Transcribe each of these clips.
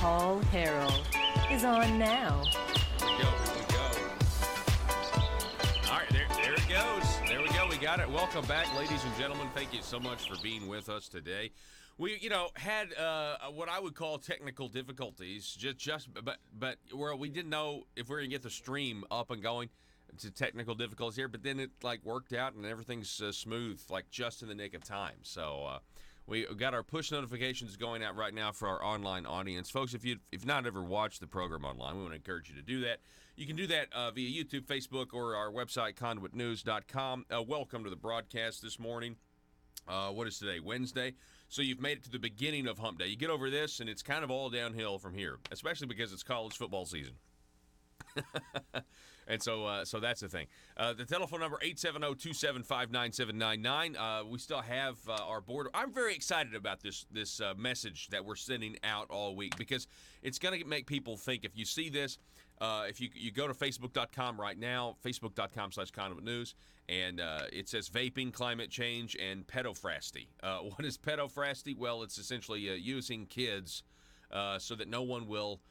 Paul Harrell is on now. Here we go. All right, there it goes. There we go. We got it. Welcome back, ladies and gentlemen. Thank you so much for being with us today. We, had what I would call technical difficulties, but where we didn't know if we were gonna get the stream up and going. To technical difficulties here, but then it worked out and everything's smooth, just in the nick of time. So we got our push notifications going out right now for our online audience, folks. If you've not ever watched the program online, we want to encourage you to do that. You can do that via YouTube, Facebook, or our website conduitnews.com. Welcome to the broadcast this morning. What is today? Wednesday. So you've made it to the beginning of Hump Day. You get over this, and it's kind of all downhill from here, especially because it's college football season. And so that's the thing. The telephone number, 870-275-9799. We still have our board. I'm very excited about this message that we're sending out all week because it's going to make people think. If you see this, if you go to Facebook.com right now, Facebook.com/Conduit News, and it says vaping, climate change, and pedophrasty. What is pedophrasty? Well, it's essentially using kids so that no one will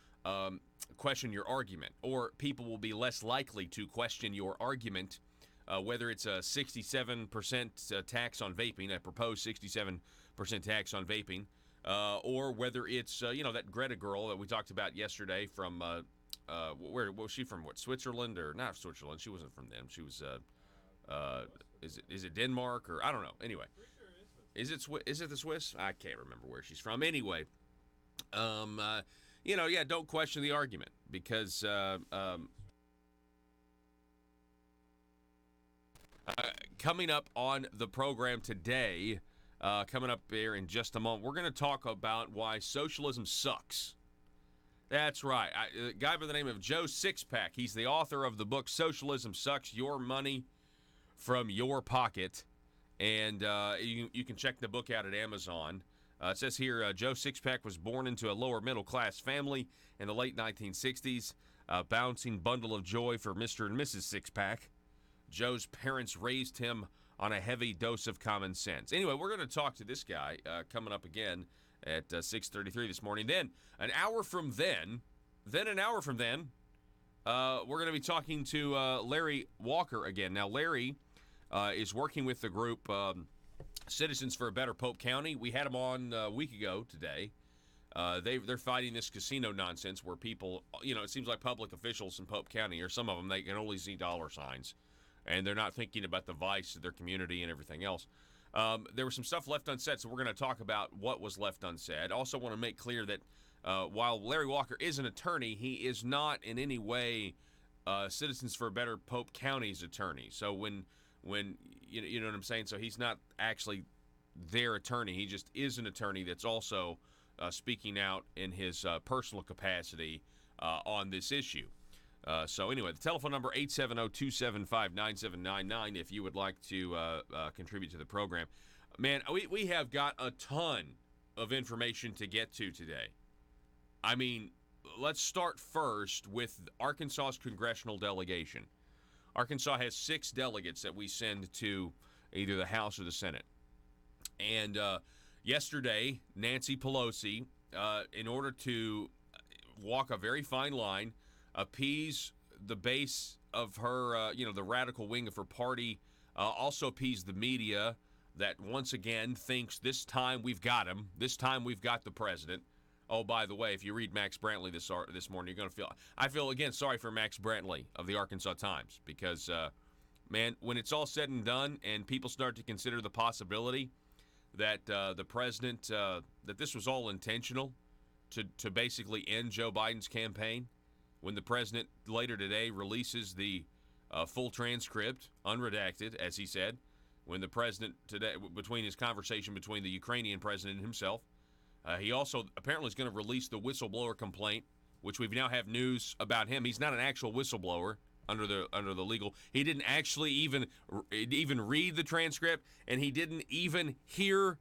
question your argument, or people will be less likely to question your argument, whether it's a 67% tax on vaping, a proposed 67% tax on vaping, or whether it's, that Greta girl that we talked about yesterday from, where was she from? What, Switzerland? Or not Switzerland, she wasn't from them. She was, is it Denmark, or I don't know. Anyway, is it the Swiss? I can't remember where she's from. Anyway, don't question the argument because coming up on the program today, coming up here in just a moment, we're going to talk about why socialism sucks. That's right. A guy by the name of Joe Sixpack, he's the author of the book Socialism Sucks, Your Money from Your Pocket, and you can check the book out at Amazon. It says here, Joe Sixpack was born into a lower middle-class family in the late 1960s, a bouncing bundle of joy for Mr. and Mrs. Sixpack. Joe's parents raised him on a heavy dose of common sense. Anyway, we're going to talk to this guy coming up again at 6:33 this morning. Then, an hour from then, we're going to be talking to Larry Walker again. Now, Larry is working with the group Citizens for a Better Pope County. We had them on a week ago today. They're fighting this casino nonsense where people, it seems like public officials in Pope County, or some of them, they can only see dollar signs, and they're not thinking about the vice of their community and everything else. There was some stuff left unsaid, so we're going to talk about what was left unsaid. Also want to make clear that while Larry Walker is an attorney, he is not in any way Citizens for a Better Pope County's attorney. So when you know what I'm saying? So he's not actually their attorney. He just is an attorney that's also speaking out in his personal capacity on this issue. So anyway, the telephone number, 870-275-9799, if you would like to contribute to the program. Man, we have got a ton of information to get to today. I mean, let's start first with Arkansas's congressional delegation. Arkansas has 6 delegates that we send to either the House or the Senate. And yesterday, Nancy Pelosi, in order to walk a very fine line, appease the base of her, the radical wing of her party, also appease the media that once again thinks this time we've got him, this time we've got the president. Oh, by the way, if you read Max Brantley this morning, you're going to I feel, again, sorry for Max Brantley of the Arkansas Times because, man, when it's all said and done and people start to consider the possibility that the president, that this was all intentional to basically end Joe Biden's campaign, when the president later today releases the full transcript, unredacted, as he said, when the president today, between his conversation between the Ukrainian president and himself, he also apparently is going to release the whistleblower complaint, which we've now have news about him. He's not an actual whistleblower under the legal. He didn't actually even read the transcript, and he didn't even hear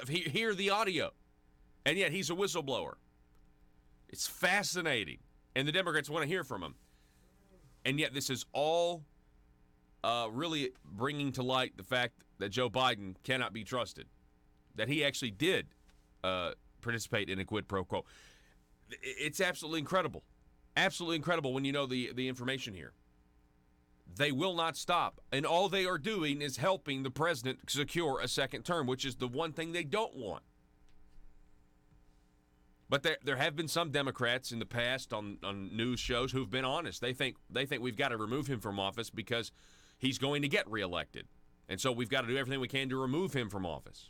hear the audio, and yet he's a whistleblower. It's fascinating, and the Democrats want to hear from him, and yet this is all really bringing to light the fact that Joe Biden cannot be trusted, that he actually did participate in a quid pro quo. It's absolutely incredible. Absolutely incredible when you know the information here. They will not stop. And all they are doing is helping the president secure a second term, which is the one thing they don't want. But there have been some Democrats in the past on news shows who've been honest. They think we've got to remove him from office because he's going to get reelected. And so we've got to do everything we can to remove him from office.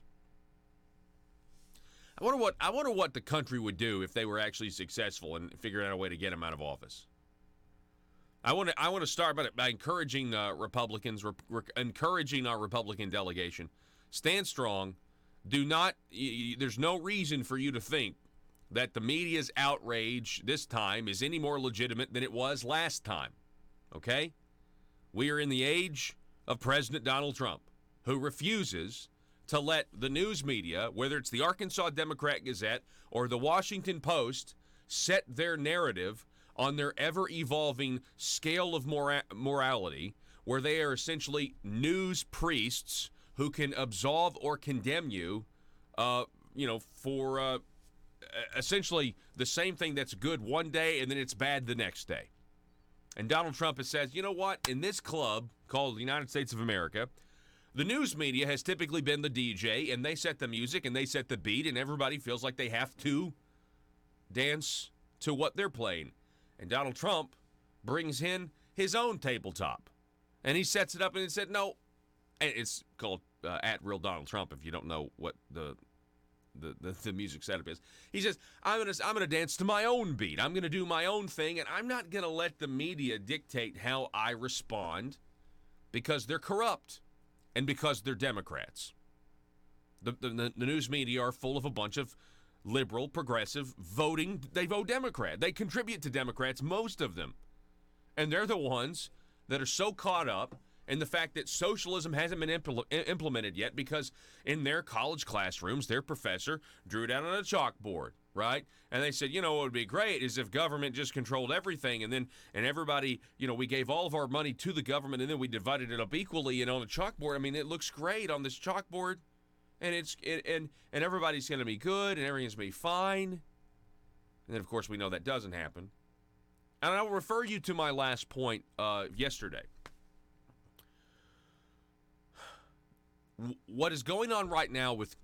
I wonder what the country would do if they were actually successful in figuring out a way to get him out of office. I want to start by encouraging Republicans, encouraging our Republican delegation, stand strong. Do not. There's no reason for you to think that the media's outrage this time is any more legitimate than it was last time. Okay? We are in the age of President Donald Trump, who refuses to let the news media, whether it's the Arkansas Democrat Gazette or the Washington Post, set their narrative on their ever-evolving scale of morality, where they are essentially news priests who can absolve or condemn you, for essentially the same thing that's good one day and then it's bad the next day. And Donald Trump has said, you know what? In this club called the United States of America, the news media has typically been the DJ, and they set the music and they set the beat, and everybody feels like they have to dance to what they're playing. And Donald Trump brings in his own tabletop, and he sets it up and he said, no. And it's called at Real Donald Trump if you don't know what the music setup is. He says, I'm gonna dance to my own beat. I'm gonna do my own thing, and I'm not gonna let the media dictate how I respond because they're corrupt and because they're Democrats. The news media are full of a bunch of liberal, progressive voting. They vote Democrat. They contribute to Democrats, most of them, and they're the ones that are so caught up in the fact that socialism hasn't been implemented yet because in their college classrooms, their professor drew it out on a chalkboard, right? And they said, what would be great is if government just controlled everything and everybody, we gave all of our money to the government and then we divided it up equally and on the chalkboard. I mean, it looks great on this chalkboard and and everybody's going to be good and everything's going to be fine. And then, of course, we know that doesn't happen. And I will refer you to my last point yesterday. What is going on right now with,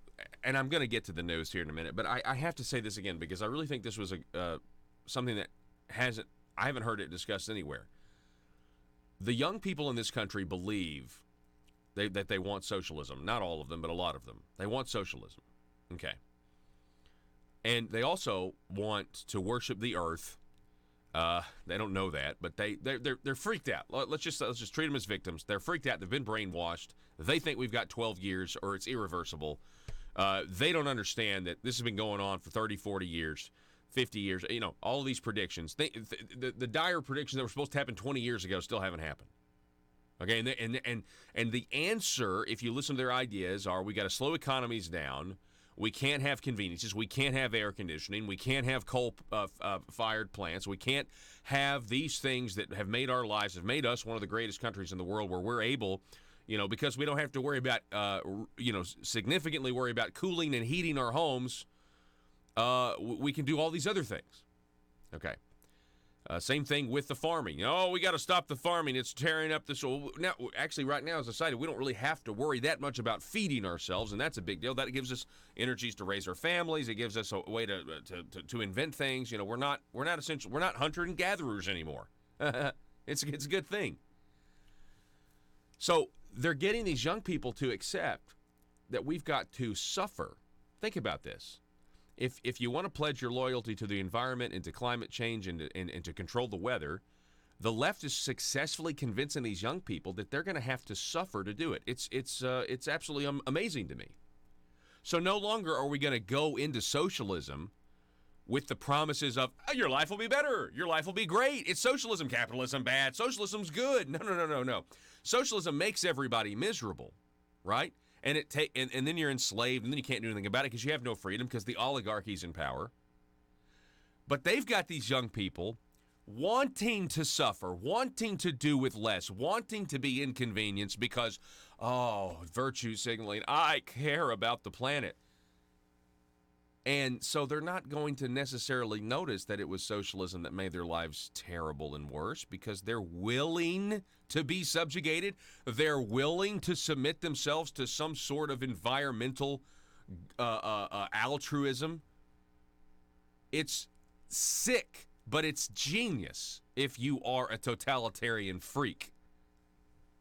and I'm going to get to the news here in a minute, but I have to say this again because I really think this was something that I haven't heard it discussed anywhere. The young people in this country believe that they want socialism. Not all of them, but a lot of them. They want socialism. Okay. And they also want to worship the earth. They don't know that, but they're freaked out. Let's just treat them as victims. They're freaked out. They've been brainwashed. They think we've got 12 years or it's irreversible. They don't understand that this has been going on for 30, 40 years, 50 years. All of these predictions. The dire predictions that were supposed to happen 20 years ago still haven't happened. Okay, and the answer, if you listen to their ideas, are we got to slow economies down. We can't have conveniences. We can't have air conditioning. We can't have coal-fired plants. We can't have these things that have made our lives, have made us one of the greatest countries in the world where we're able, because we don't have to worry about, significantly worry about cooling and heating our homes. We can do all these other things. Okay. Same thing with the farming. We got to stop the farming. It's tearing up the soil. Now, actually, right now, as a society, we don't really have to worry that much about feeding ourselves, and that's a big deal. That gives us energies to raise our families. It gives us a way to invent things. We're not essential. We're not hunter and gatherers anymore. It's a good thing. So they're getting these young people to accept that we've got to suffer. Think about this. If you want to pledge your loyalty to the environment and to climate change and to control the weather, the left is successfully convincing these young people that they're going to have to suffer to do it. It's absolutely amazing to me. So no longer are we going to go into socialism with the promises of your life will be better, your life will be great. It's socialism, capitalism bad, socialism's good. No. Socialism makes everybody miserable, right? And and then you're enslaved, and then you can't do anything about it because you have no freedom because the oligarchy's in power. But they've got these young people wanting to suffer, wanting to do with less, wanting to be inconvenienced because, virtue signaling, I care about the planet. And so they're not going to necessarily notice that it was socialism that made their lives terrible and worse, because they're willing to be subjugated. They're willing to submit themselves to some sort of environmental altruism. It's sick, but it's genius if you are a totalitarian freak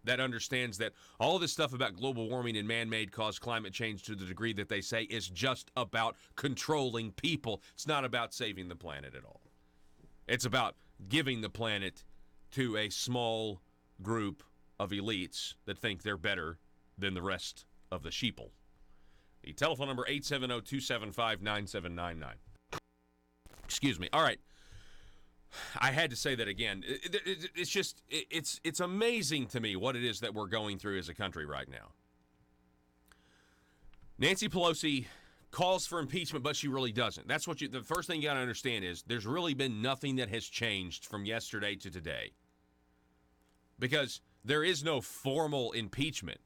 that understands that all this stuff about global warming and man-made caused climate change to the degree that they say is just about controlling people. It's not about saving the planet at all. It's about giving the planet to a small group of elites that think they're better than the rest of the sheeple. The telephone number, 870-275-9799. Excuse me. All right. I had to say that again. It's just, it's amazing to me what it is that we're going through as a country right now. Nancy Pelosi calls for impeachment, but she really doesn't. That's what the first thing you got to understand is there's really been nothing that has changed from yesterday to today. Because there is no formal impeachment.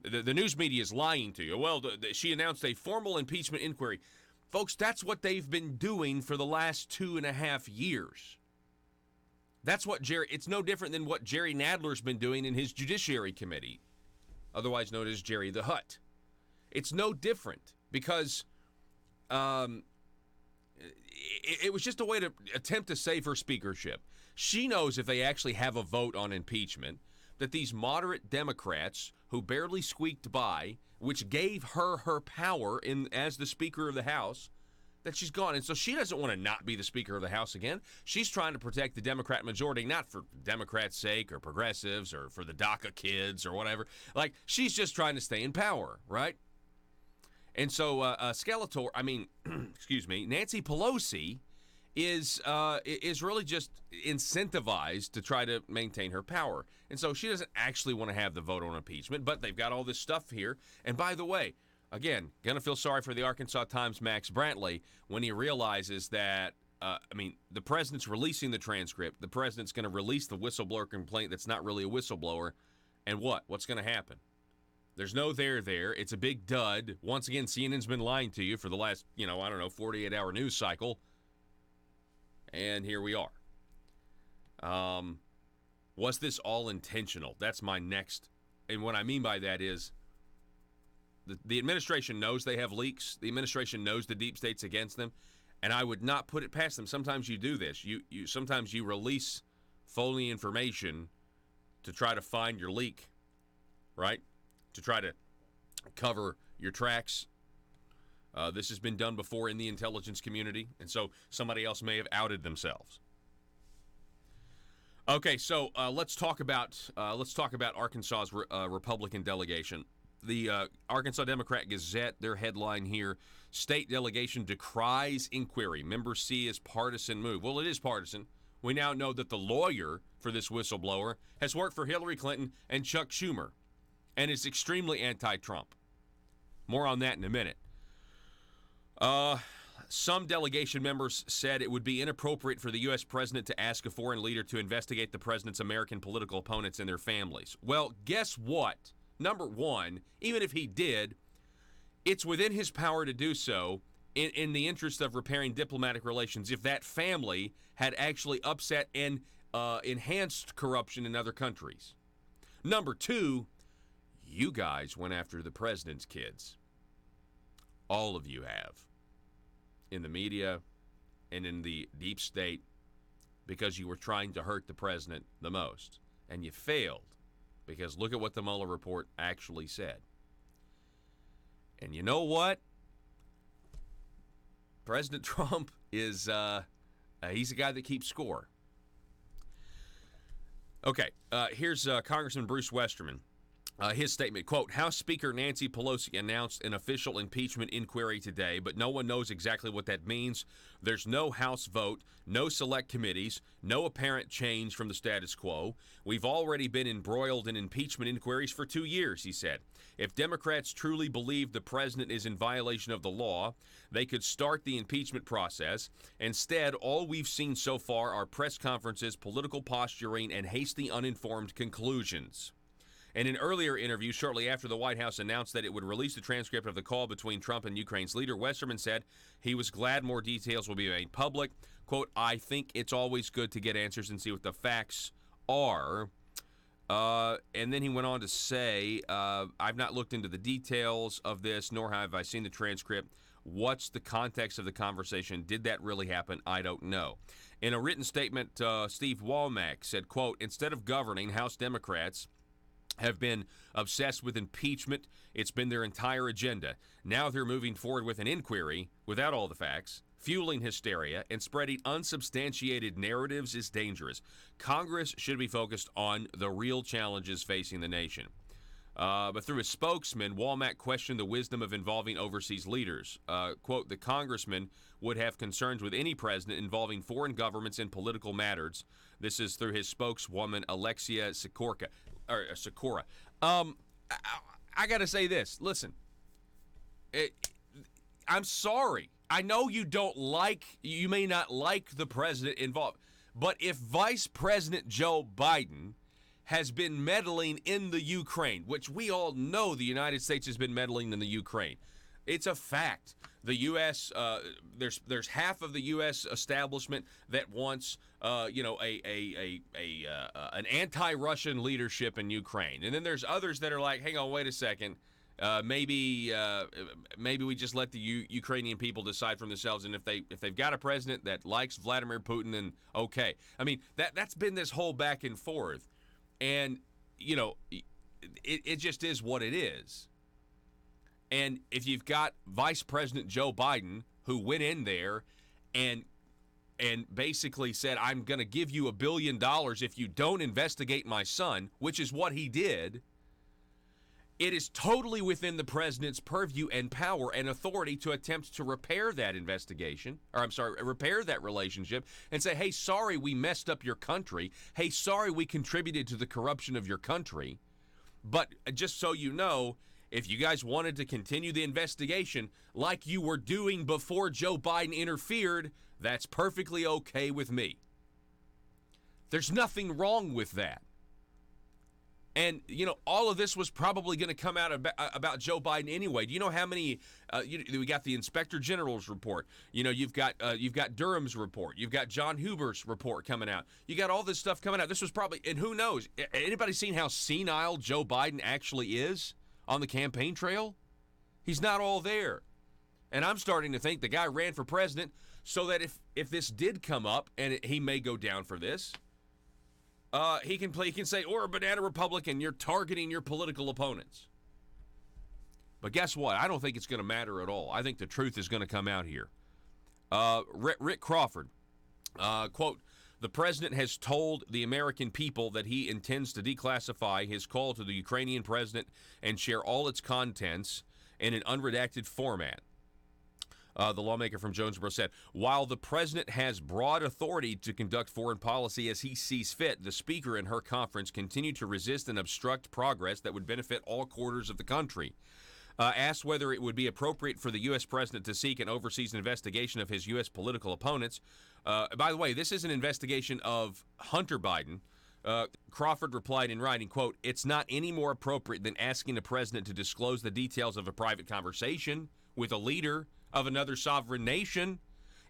The news media is lying to you. Well, she announced a formal impeachment inquiry. Folks, that's what they've been doing for the last 2.5 years. That's what it's no different than what Jerry Nadler's been doing in his Judiciary Committee, otherwise known as Jerry the Hutt. It's no different because it was just a way to attempt to save her speakership. She knows if they actually have a vote on impeachment, that these moderate Democrats who barely squeaked by, which gave her her power as the Speaker of the House, that she's gone. And so she doesn't want to not be the Speaker of the House again. She's trying to protect the Democrat majority, not for Democrats' sake or progressives or for the DACA kids or whatever. Like, she's just trying to stay in power, right? And so Nancy Pelosi is really just incentivized to try to maintain her power. And so she doesn't actually want to have the vote on impeachment, but they've got all this stuff here. And by the way, again, going to feel sorry for the Arkansas Times' Max Brantley when he realizes that, the president's releasing the transcript. The president's going to release the whistleblower complaint that's not really a whistleblower. And what's going to happen? There's no there. It's a big dud. Once again, CNN's been lying to you for the last, 48-hour news cycle. And here we are. Was this all intentional? That's my next. And what I mean by that is the administration knows they have leaks. The administration knows the deep state's against them. And I would not put it past them. Sometimes you do this. Sometimes you release phony information to try to find your leak, right? To try to cover your tracks. This has been done before in the intelligence community, and so somebody else may have outed themselves. Okay, so let's talk about Arkansas's Republican delegation. The Arkansas Democrat Gazette, their headline here: State delegation decries inquiry. Members see as partisan move. Well, it is partisan. We now know that the lawyer for this whistleblower has worked for Hillary Clinton and Chuck Schumer, and is extremely anti-Trump. More on that in a minute. Some delegation members said it would be inappropriate for the U.S. president to ask a foreign leader to investigate the president's American political opponents and their families. Well, guess what? Number one, even if he did, it's within his power to do so in the interest of repairing diplomatic relations if that family had actually upset and enhanced corruption in other countries. Number two, you guys went after the president's kids. All of you have. In the media and in the deep state, because you were trying to hurt the president the most. And you failed, because look at what the Mueller report actually said. And you know what? President Trump is, he's a guy that keeps score. Okay, here's Congressman Bruce Westerman. His statement, quote, House Speaker Nancy Pelosi announced an official impeachment inquiry today, but no one knows exactly what that means. There's no House vote, no select committees, no apparent change from the status quo. We've already been embroiled in impeachment inquiries for 2 years, he said. If Democrats truly believe the president is in violation of the law, they could start the impeachment process. Instead, all we've seen so far are press conferences, political posturing, and hasty, uninformed conclusions. In an earlier interview shortly after the White House announced that it would release the transcript of the call between Trump and Ukraine's leader, Westerman said he was glad more details will be made public. Quote, I think it's always good to get answers and see what the facts are. And then he went on to say, I've not looked into the details of this, nor have I seen the transcript. What's the context of the conversation? Did that really happen? I don't know. In a written statement, Steve Womack said, quote, instead of governing, House Democrats have been obsessed with impeachment. It's been their entire agenda. Now they're moving forward with an inquiry without all the facts. Fueling hysteria and spreading unsubstantiated narratives is dangerous. Congress should be focused on the real challenges facing the nation. But through his spokesman, Womack questioned the wisdom of involving overseas leaders. Quote, the congressman would have concerns with any president involving foreign governments in political matters. This is through his spokeswoman, Alexia Sikora. I got to say this. Listen, I'm sorry. I know you may not like the president involved, but if Vice President Joe Biden has been meddling in the Ukraine, which we all know the United States has been meddling in the Ukraine, it's a fact. The U.S. There's half of the U.S. establishment that wants an anti-Russian leadership in Ukraine, and then there's others that are like, hang on, wait a second. Maybe we just let the Ukrainian people decide for themselves, and if they've got a president that likes Vladimir Putin, then okay. I mean, that's been this whole back and forth, and it just is what it is. And if you've got Vice President Joe Biden who went in there and basically said, I'm going to give you $1 billion if you don't investigate my son, which is what he did. It is totally within the president's purview and power and authority to attempt to repair that repair that relationship and say, hey, sorry we messed up your country. Hey, sorry we contributed to the corruption of your country. But just so you know, if you guys wanted to continue the investigation like you were doing before Joe Biden interfered, that's perfectly okay with me. There's nothing wrong with that. And, all of this was probably going to come out about Joe Biden anyway. Do you know how many, we got the Inspector General's report. You've got Durham's report. You've got John Huber's report coming out. You got all this stuff coming out. This was probably, and who knows, anybody seen how senile Joe Biden actually is on the campaign trail? He's not all there. And I'm starting to think the guy ran for president so that if this did come up, and he may go down for this, he can say, or a banana Republican, you're targeting your political opponents. But guess what? I don't think it's going to matter at all. I think the truth is going to come out here. Rick Crawford, quote, the president has told the American people that he intends to declassify his call to the Ukrainian president and share all its contents in an unredacted format. The lawmaker from Jonesboro said, while the president has broad authority to conduct foreign policy as he sees fit, the speaker in her conference continued to resist and obstruct progress that would benefit all quarters of the country. Asked whether it would be appropriate for the U.S. president to seek an overseas investigation of his U.S. political opponents. By the way, this is an investigation of Hunter Biden. Crawford replied in writing, quote, it's not any more appropriate than asking the president to disclose the details of a private conversation with a leader of another sovereign nation.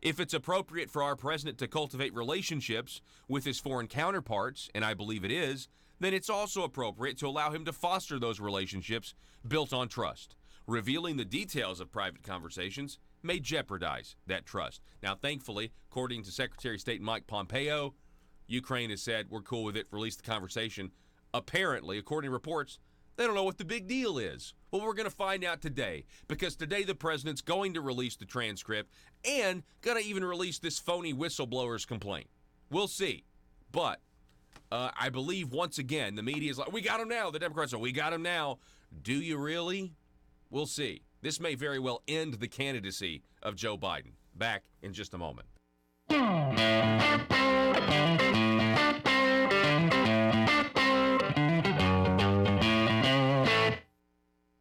If it's appropriate for our president to cultivate relationships with his foreign counterparts, and I believe it is, then it's also appropriate to allow him to foster those relationships built on trust. Revealing the details of private conversations may jeopardize that trust. Now, thankfully, according to Secretary of State Mike Pompeo, Ukraine has said, we're cool with it, release the conversation. Apparently, according to reports, they don't know what the big deal is. Well, we're going to find out today, because today the president's going to release the transcript and going to even release this phony whistleblower's complaint. We'll see. But I believe, once again, the media is like, we got him now. The Democrats are, we got him now. Do you really? We'll see. This may very well end the candidacy of Joe Biden. Back in just a moment.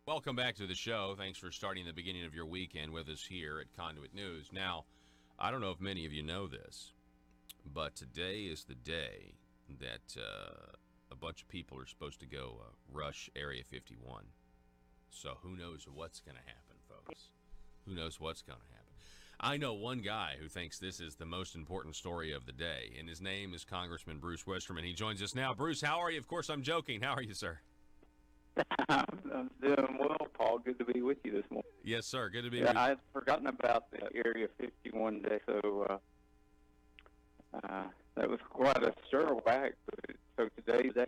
Welcome back to the show. Thanks for starting the beginning of your weekend with us here at Conduit News. Now, I don't know if many of you know this, but today is the day that a bunch of people are supposed to go rush Area 51. So who knows what's going to happen, folks? Who knows what's going to happen? I know one guy who thinks this is the most important story of the day, and his name is Congressman Bruce Westerman. He joins us now. Bruce, how are you? Of course, I'm joking. How are you, sir? I'm doing well, Paul. Good to be with you this morning. Yes, sir. Good to be Yeah, with you. I had forgotten about the Area 51 day, so that was quite a stir back. So today's day.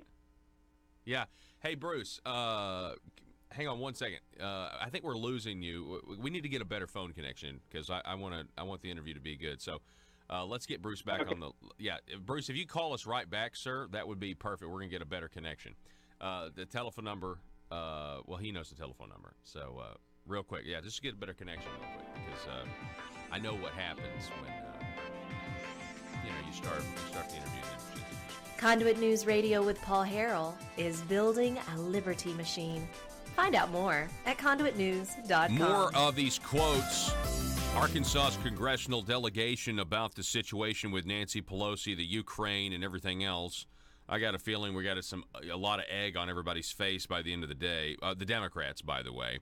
Yeah. Hey, Bruce, hang on one second. I think we're losing you. We need to get a better phone connection because I want the interview to be good. So let's get Bruce back on the. Yeah, Bruce, if you call us right back, sir, that would be perfect. We're gonna get a better connection. The telephone number. Well, he knows the telephone number. So real quick, yeah, just get a better connection real quick because I know what happens when you start the interview. Conduit News Radio with Paul Harrell is building a liberty machine. Find out more at conduitnews.com. More of these quotes. Arkansas's congressional delegation about the situation with Nancy Pelosi, the Ukraine, and everything else. I got a feeling we got a lot of egg on everybody's face by the end of the day. The Democrats, by the way.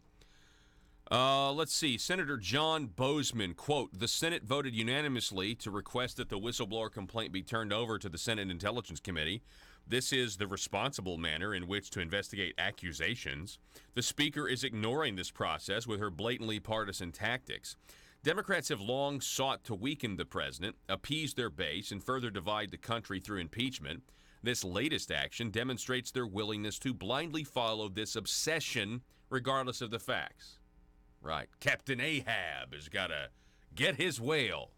Let's see. Senator John Bozeman, quote, the Senate voted unanimously to request that the whistleblower complaint be turned over to the Senate Intelligence Committee. This is the responsible manner in which to investigate accusations. The Speaker is ignoring this process with her blatantly partisan tactics. Democrats have long sought to weaken the president, appease their base, and further divide the country through impeachment. This latest action demonstrates their willingness to blindly follow this obsession regardless of the facts. Right. Captain Ahab has got to get his whale.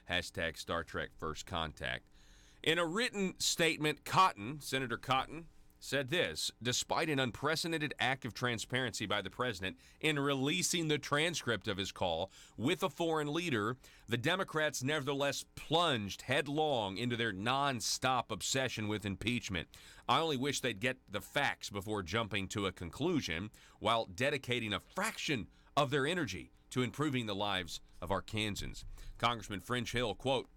Hashtag Star Trek First Contact. In a written statement, Senator Cotton, said this: despite an unprecedented act of transparency by the president in releasing the transcript of his call with a foreign leader, the Democrats nevertheless plunged headlong into their nonstop obsession with impeachment. I only wish they'd get the facts before jumping to a conclusion while dedicating a fraction of their energy to improving the lives of Arkansans. Congressman French Hill, quote,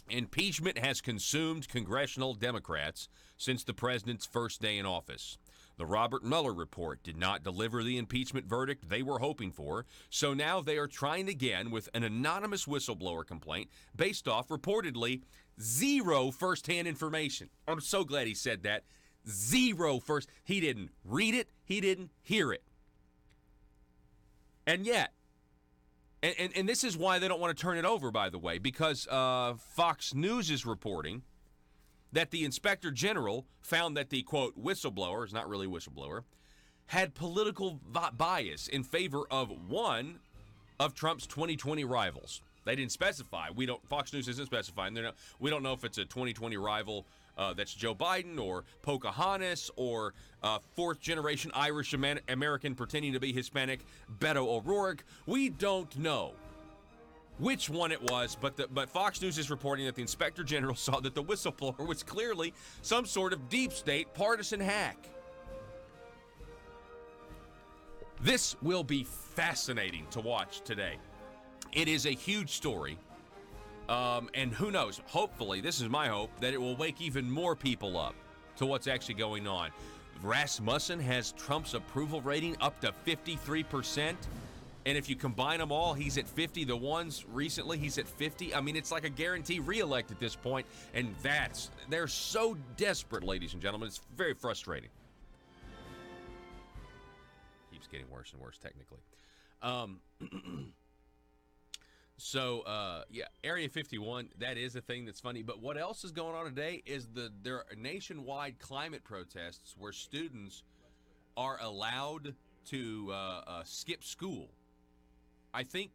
impeachment has consumed congressional Democrats since the president's first day in office. The Robert Mueller report did not deliver the impeachment verdict they were hoping for, so now they are trying again with an anonymous whistleblower complaint based off reportedly zero firsthand information. I'm so glad he said that. Zero first. He didn't read it. He didn't hear it. And yet, and this is why they don't want to turn it over, by the way, because Fox News is reporting that the Inspector General found that the, quote, whistleblower, is not really a whistleblower, had political bias in favor of one of Trump's 2020 rivals. They didn't specify. Fox News isn't specifying. We don't know if it's a 2020 rival that's Joe Biden or Pocahontas or fourth-generation Irish American pretending to be Hispanic, Beto O'Rourke. We don't know which one it was, but Fox News is reporting that the Inspector General saw that the whistleblower was clearly some sort of deep state partisan hack. This will be fascinating to watch today. It is a huge story. And who knows, hopefully, this is my hope, that it will wake even more people up to what's actually going on. Rasmussen has Trump's approval rating up to 53%. And if you combine them all, he's at 50. The ones recently, he's at 50. I mean, it's like a guarantee reelect at this point. And they're so desperate, ladies and gentlemen. It's very frustrating. Keeps getting worse and worse, technically. So, Area 51, that is a thing that's funny. But what else is going on today is there are nationwide climate protests where students are allowed to skip school. I think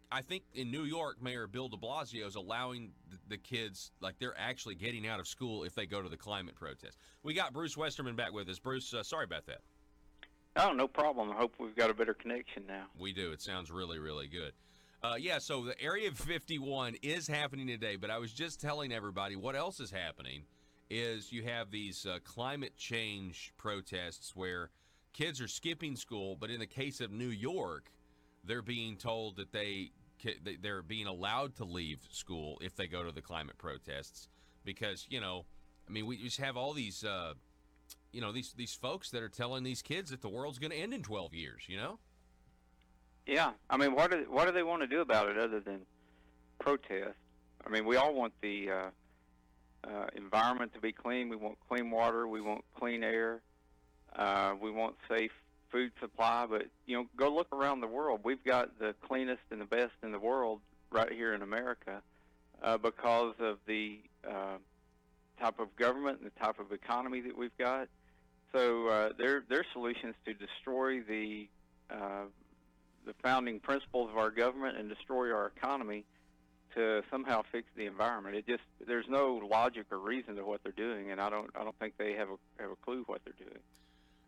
in New York, Mayor Bill de Blasio is allowing the kids, like they're actually getting out of school if they go to the climate protest. We got Bruce Westerman back with us. Bruce, sorry about that. Oh, no problem. I hope we've got a better connection now. We do. It sounds really, really good. So the Area 51 is happening today, but I was just telling everybody what else is happening is you have these climate change protests where kids are skipping school, but in the case of New York, they're being told that they're being allowed to leave school if they go to the climate protests because, I mean, we just have all these, these folks that are telling these kids that the world's going to end in 12 years. Yeah, I mean, what do they want to do about it other than protest? I mean, we all want the environment to be clean. We want clean water. We want clean air. We want safe food supply. But go look around the world. We've got the cleanest and the best in the world right here in America because of the type of government and the type of economy that we've got. So their solutions to destroy the founding principles of our government and destroy our economy to somehow fix the environment. There's no logic or reason to what they're doing, and I don't think they have a clue what they're doing.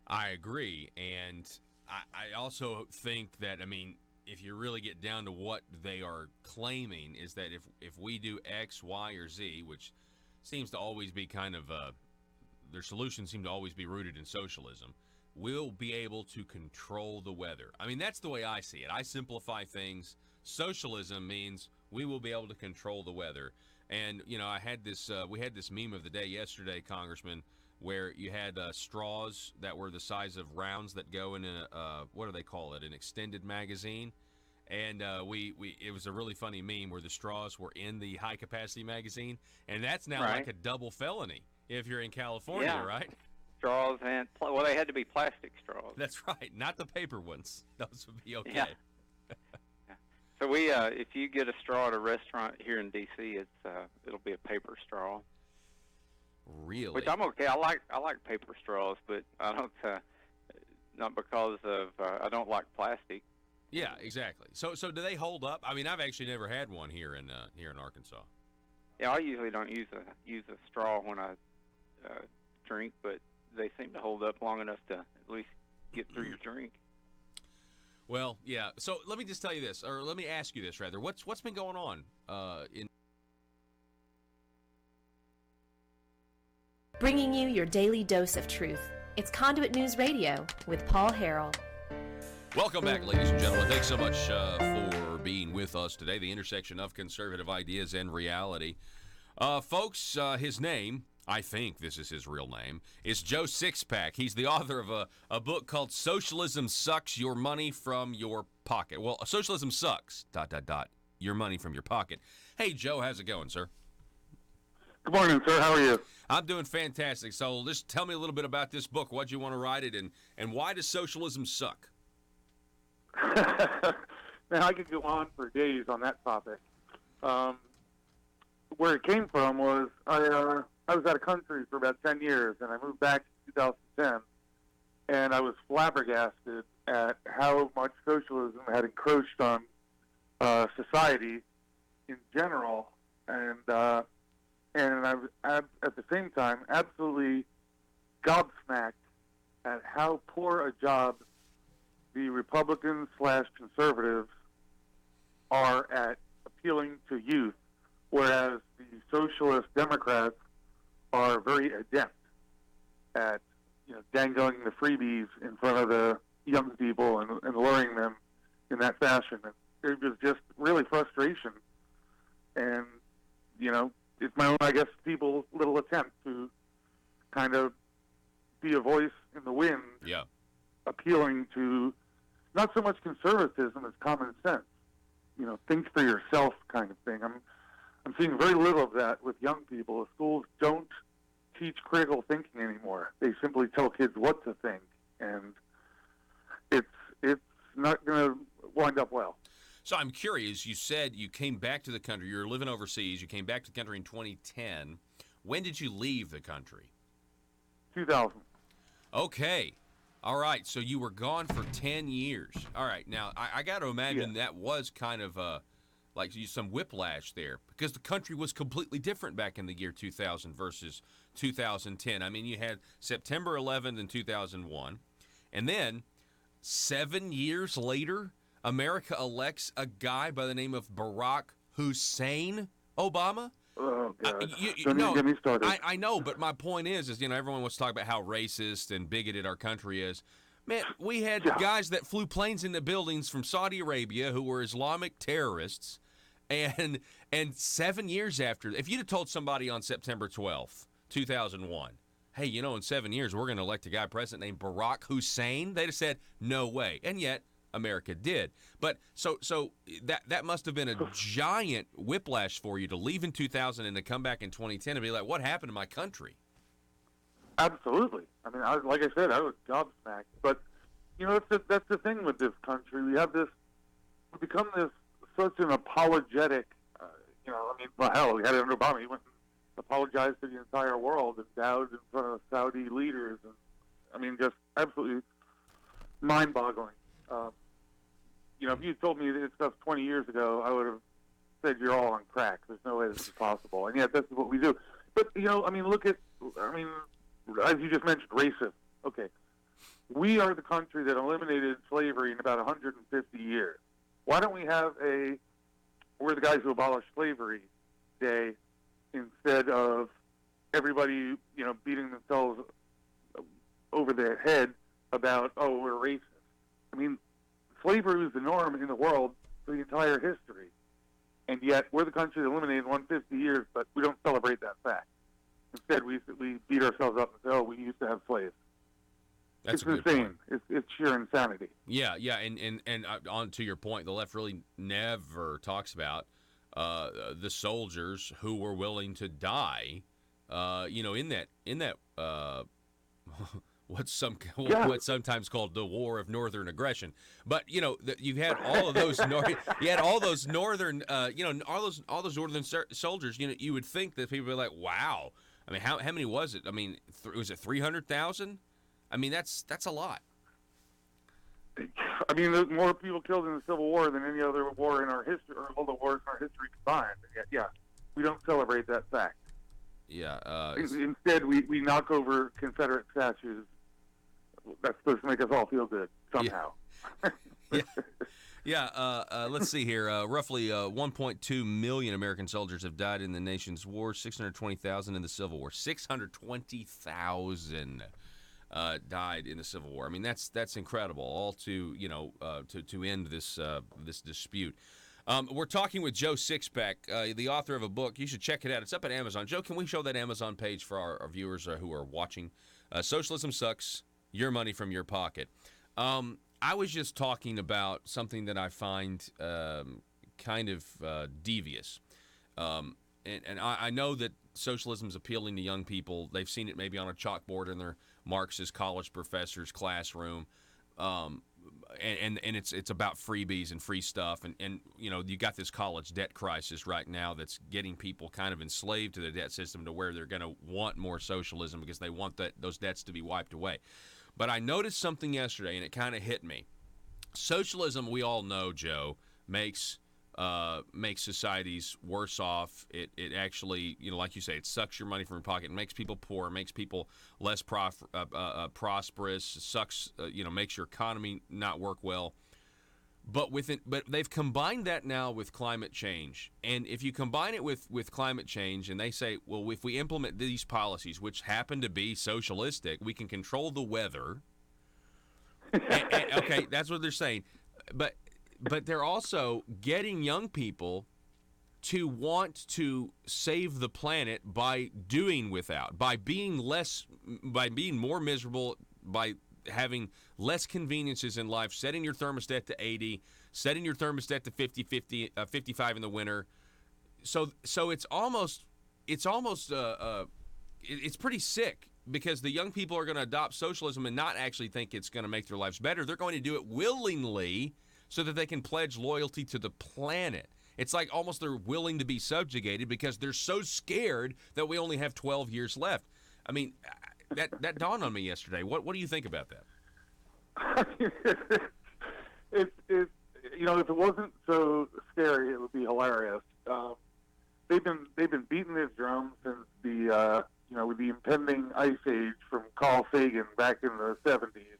I agree, and I also think that, I mean, if you really get down to what they are claiming, is that if we do X, Y, or Z, which seems to always be kind of their solutions seem to always be rooted in socialism, we'll be able to control the weather. I mean, that's the way I see it. I simplify things. Socialism means we will be able to control the weather. And, I had this, we had this meme of the day yesterday, Congressman, where you had straws that were the size of rounds that go in what do they call it, an extended magazine. And it was a really funny meme where the straws were in the high-capacity magazine. And that's now like a double felony if you're in California, right? Straws they had to be plastic straws. That's right, not the paper ones. Those would be okay. Yeah. So if you get a straw at a restaurant here in D.C., it'll be a paper straw. Really? Which I'm okay. I like paper straws, but I don't. Not because of I don't like plastic. Yeah, exactly. So do they hold up? I mean, I've actually never had one here in Arkansas. Yeah, I usually don't use a straw when I drink, but they seem to hold up long enough to at least get through your drink. Well, yeah. So let me just tell you this, or let me ask you this rather. What's been going on in? Bringing you your daily dose of truth. It's Conduit News Radio with Paul Harrell. Welcome back, ladies and gentlemen. Thanks so much for being with us today. The intersection of conservative ideas and reality. Folks, his name, I think this is his real name, is Joe Sixpack. He's the author of a book called Socialism Sucks, Your Money from Your Pocket. Well, Socialism Sucks, ... your money from your pocket. Hey, Joe, how's it going, sir? Good morning, sir. How are you? I'm doing fantastic. So just tell me a little bit about this book. Why'd you want to write it, and why does socialism suck? Man, I could go on for days on that topic. Where it came from was I was out of country for about 10 years, and I moved back in 2010, and I was flabbergasted at how much socialism had encroached on society in general, and I was at the same time absolutely gobsmacked at how poor a job the Republicans/conservatives are at appealing to youth, whereas the socialist Democrats are very adept at dangling the freebies in front of the young people and luring them in that fashion. And it was just really frustration. And, it's my own, I guess, people's little attempt to kind of be a voice in the wind, appealing to not so much conservatism as common sense. Think for yourself kind of thing. I'm seeing very little of that with young people. The schools don't teach critical thinking anymore. They simply tell kids what to think, and it's not going to wind up well. So I'm curious, you said you came back to the country. You were living overseas. You came back to the country in 2010. When did you leave the country? 2000. Okay. All right. So you were gone for 10 years. All right. Now, I got to imagine that was kind of like some whiplash there, because the country was completely different back in the year 2000 versus 2010. I mean, you had September 11th in 2001, and then 7 years later, America elects a guy by the name of Barack Hussein Obama. Oh, God. Don't get me started. I know, but my point is everyone wants to talk about how racist and bigoted our country is. Man, we had guys that flew planes into buildings from Saudi Arabia who were Islamic terrorists, and 7 years after, if you'd have told somebody on September 12th 2001. Hey, in 7 years, we're going to elect a guy president named Barack Hussein. They'd have said, no way. And yet, America did. But so that must have been a giant whiplash for you to leave in 2000 and to come back in 2010 and be like, what happened to my country? Absolutely. I mean, like I said, I was gobsmacked. But, that's the thing with this country. We become such an apologetic, hell, we had it under Obama. He went and apologized to the entire world and bowed in front of Saudi leaders. And, just absolutely mind-boggling. If you told me this stuff 20 years ago, I would have said you're all on crack. There's no way this is possible. And yet, this is what we do. But, look at, as you just mentioned, racism. Okay. We are the country that eliminated slavery in about 150 years. Why don't we have we're the guys who abolished slavery day instead of everybody, beating themselves over their head about, oh, we're racist. I mean, slavery was the norm in the world for the entire history. And yet, we're the country that eliminated in 150 years, but we don't celebrate that fact. Instead, we beat ourselves up and say, oh, we used to have slaves. That's it's insane. It's sheer insanity. Yeah, and on to your point, the left really never talks about the soldiers who were willing to die, in that what's sometimes called the War of Northern Aggression. But you've had all of those northern all those northern soldiers. You would think that people would be like, wow. I mean, how many was it? I mean, was it 300,000? I mean, that's a lot. I mean, there's more people killed in the Civil War than any other war in our history, or all the wars in our history combined. Yeah, we don't celebrate that fact. Yeah. Instead, we knock over Confederate statues. That's supposed to make us all feel good somehow. Yeah. Let's see here. Roughly 1.2 million American soldiers have died in the nation's war. 620,000 in the Civil War. 620,000 died in the Civil War. I mean, that's incredible. All to to end this dispute. We're talking with Joe Sixpack, the author of a book. You should check it out. It's up at Amazon. Joe, can we show that Amazon page for our viewers who are watching? Socialism Sucks. Your money from your pocket. I was just talking about something that I find kind of devious. And I know that socialism is appealing to young people. They've seen it maybe on a chalkboard in their Marxist college professor's classroom. And it's about freebies and free stuff. And you got this college debt crisis right now that's getting people kind of enslaved to the debt system to where they're going to want more socialism because they want those debts to be wiped away. But I noticed something yesterday, and it kind of hit me. Socialism, we all know, Joe, makes societies worse off. It actually, like you say, it sucks your money from your pocket. It makes people poor. Makes people less prosperous. Sucks, makes your economy not work well. But they've combined that now with climate change. And if you combine it with climate change, and they say, well, if we implement these policies, which happen to be socialistic, we can control the weather. Okay, that's what they're saying. But they're also getting young people to want to save the planet by doing without, by being more miserable, by having less conveniences in life, setting your thermostat to 80, setting your thermostat to 55 in the winter. So it's pretty sick because the young people are going to adopt socialism and not actually think it's going to make their lives better. They're going to do it willingly so that they can pledge loyalty to the planet. It's like almost they're willing to be subjugated because they're so scared that we only have 12 years left. I mean, that dawned on me yesterday. What do you think about that? If it wasn't so scary, it would be hilarious. They've been beating this drum since with the impending ice age from Carl Sagan back in the 70s.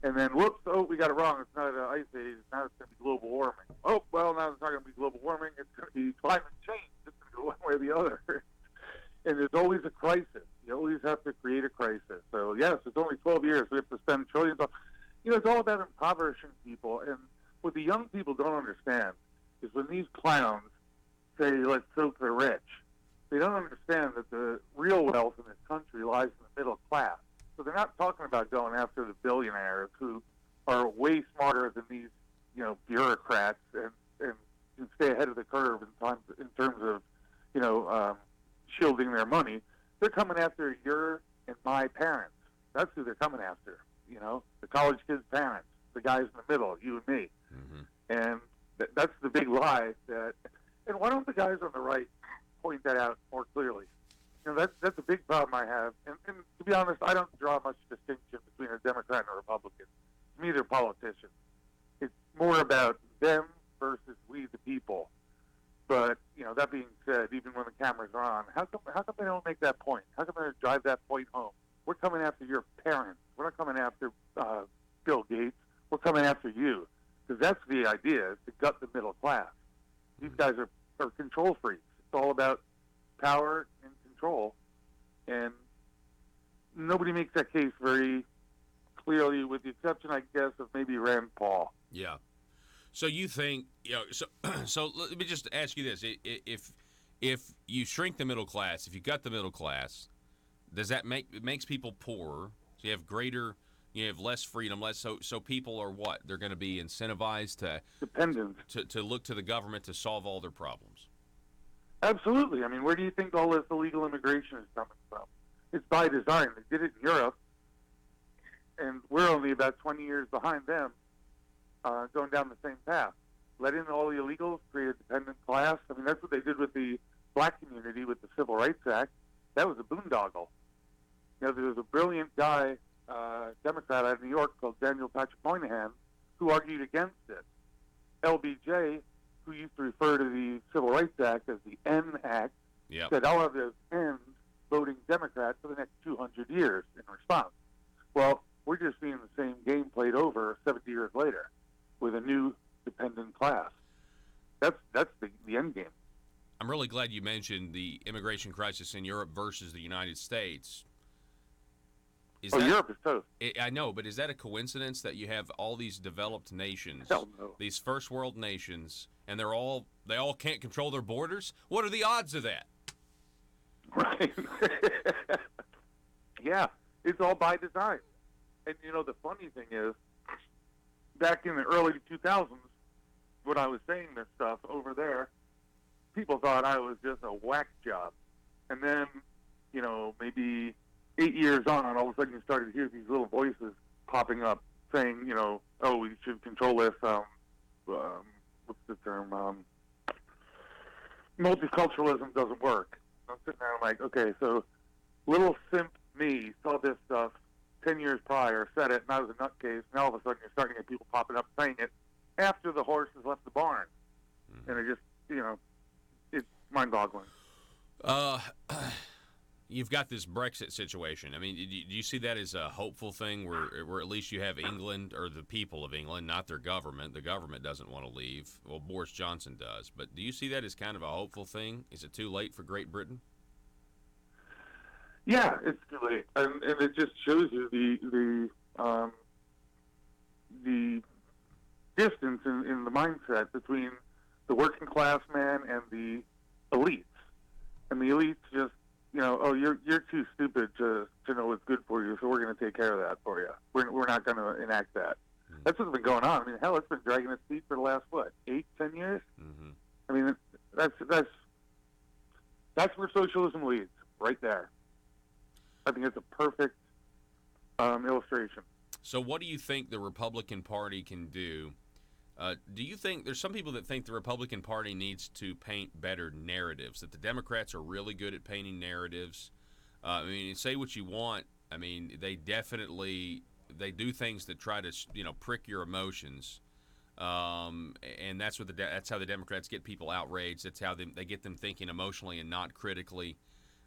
And then, whoops, we got it wrong. It's not an ice age. Now it's going to be global warming. Oh, well, now it's not going to be global warming. It's going to be climate change. It's going to go one way or the other. And there's always a crisis. You always have to create a crisis. So, yes, it's only 12 years. We have to spend trillions of... it's all about impoverishing people. And what the young people don't understand is when these clowns say, let's soak the rich, they don't understand that the real wealth in this country lies in the middle class. So they're not talking about going after the billionaires who are way smarter than these, bureaucrats and can stay ahead of the curve in terms of, shielding their money. They're coming after your and my parents. That's who they're coming after. The college kids' parents, the guys in the middle, you and me. Mm-hmm. And that's the big lie. And why don't the guys on the right point that out more clearly? That's a big problem I have. And to be honest, I don't draw much distinction between a Democrat and a Republican. To me, they're politicians. It's more about them versus we, the people. But that being said, even when the cameras are on, how come they don't make that point? How come they don't drive that point home? We're coming after your parents. We're not coming after Bill Gates. We're coming after you, because that's the idea: is to gut the middle class. These guys are control freaks. It's all about power and control, and nobody makes that case very clearly, with the exception, I guess, of maybe Rand Paul. Yeah. So you think, so let me just ask you this: if you shrink the middle class, if you gut the middle class, does that makes people poorer? So you have less freedom, so people are what? They're going to be incentivized dependent to look to the government to solve all their problems. Absolutely. I mean, where do you think all this illegal immigration is coming from? It's by design. They did it in Europe, and we're only about 20 years behind them, going down the same path. Let in all the illegals, create a dependent class. I mean, that's what they did with the black community with the Civil Rights Act. That was a boondoggle. There was a brilliant guy, Democrat out of New York called Daniel Patrick Moynihan, who argued against it. LBJ, who used to refer to the Civil Rights Act as the N Act, said, I'll have the N's voting Democrat for the next 200 years in response. Well, we're just seeing the same game played over 70 years later with a new dependent class. That's the end game. I'm really glad you mentioned the immigration crisis in Europe versus the United States. Europe is toast. I know, but is that a coincidence that you have all these developed nations, Hell no. these first world nations, and they all can't control their borders? What are the odds of that? Right. Yeah, it's all by design. And the funny thing is, back in the early 2000s, when I was saying this stuff over there, people thought I was just a whack job. And then, maybe 8 years on, all of a sudden you started to hear these little voices popping up saying, oh, we should control this, what's the term? Multiculturalism doesn't work. I'm sitting there, I'm like, okay, so little simp me saw this stuff 10 years prior, said it, and I was a nutcase. Now all of a sudden you're starting to get people popping up saying it after the horse has left the barn. Mm-hmm. And it just, it's mind-boggling. You've got this Brexit situation. I mean, do you see that as a hopeful thing where at least you have England, or the people of England, not their government? The government doesn't want to leave. Well, Boris Johnson does. But do you see that as kind of a hopeful thing? Is it too late for Great Britain? Yeah, it's too late. And it just shows you the distance in the mindset between the working class man and the elites. And the elites just, you're too stupid to know what's good for you, so we're going to take care of that for you. We're not going to enact that. Mm-hmm. That's what's been going on. I mean, hell, it's been dragging its feet for the last, 8, 10 years? Mm-hmm. I mean, that's where socialism leads, right there. I think it's a perfect illustration. So what do you think the Republican Party can do? Do you think there's some people that think the Republican Party needs to paint better narratives, that the Democrats are really good at painting narratives? I mean, say what you want. I mean, they do things that try to, prick your emotions. And that's how the Democrats get people outraged. That's how they get them thinking emotionally and not critically.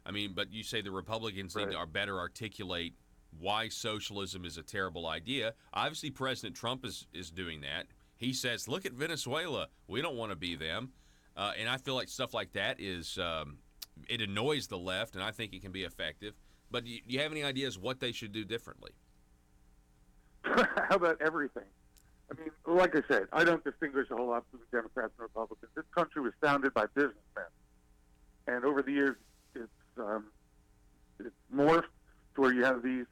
I mean, but you say the Republicans need to better articulate why socialism is a terrible idea. Obviously, President Trump is doing that. He says, look at Venezuela. We don't want to be them. And I feel like stuff like that it annoys the left, and I think it can be effective. But do you have any ideas what they should do differently? How about everything? I mean, like I said, I don't distinguish a whole lot between Democrats and Republicans. This country was founded by businessmen. And over the years, it's morphed to where you have these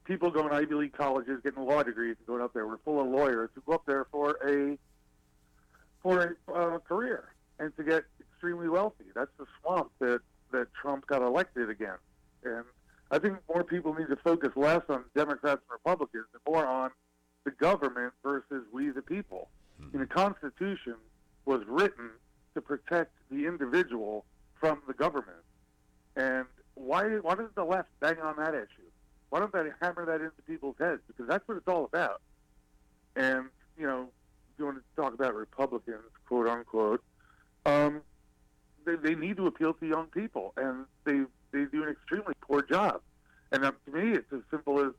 people going to Ivy League colleges, getting law degrees, and going up there. We're full of lawyers who go up there for a career and to get extremely wealthy. That's the swamp that Trump got elected against. And I think more people need to focus less on Democrats and Republicans and more on the government versus we the people. And the Constitution was written to protect the individual from the government. And why does the left bang on that issue? Why don't they hammer that into people's heads? Because that's what it's all about. And, you know, if you want to talk about Republicans, quote unquote, they need to appeal to young people, and they do an extremely poor job. And to me, it's as simple as,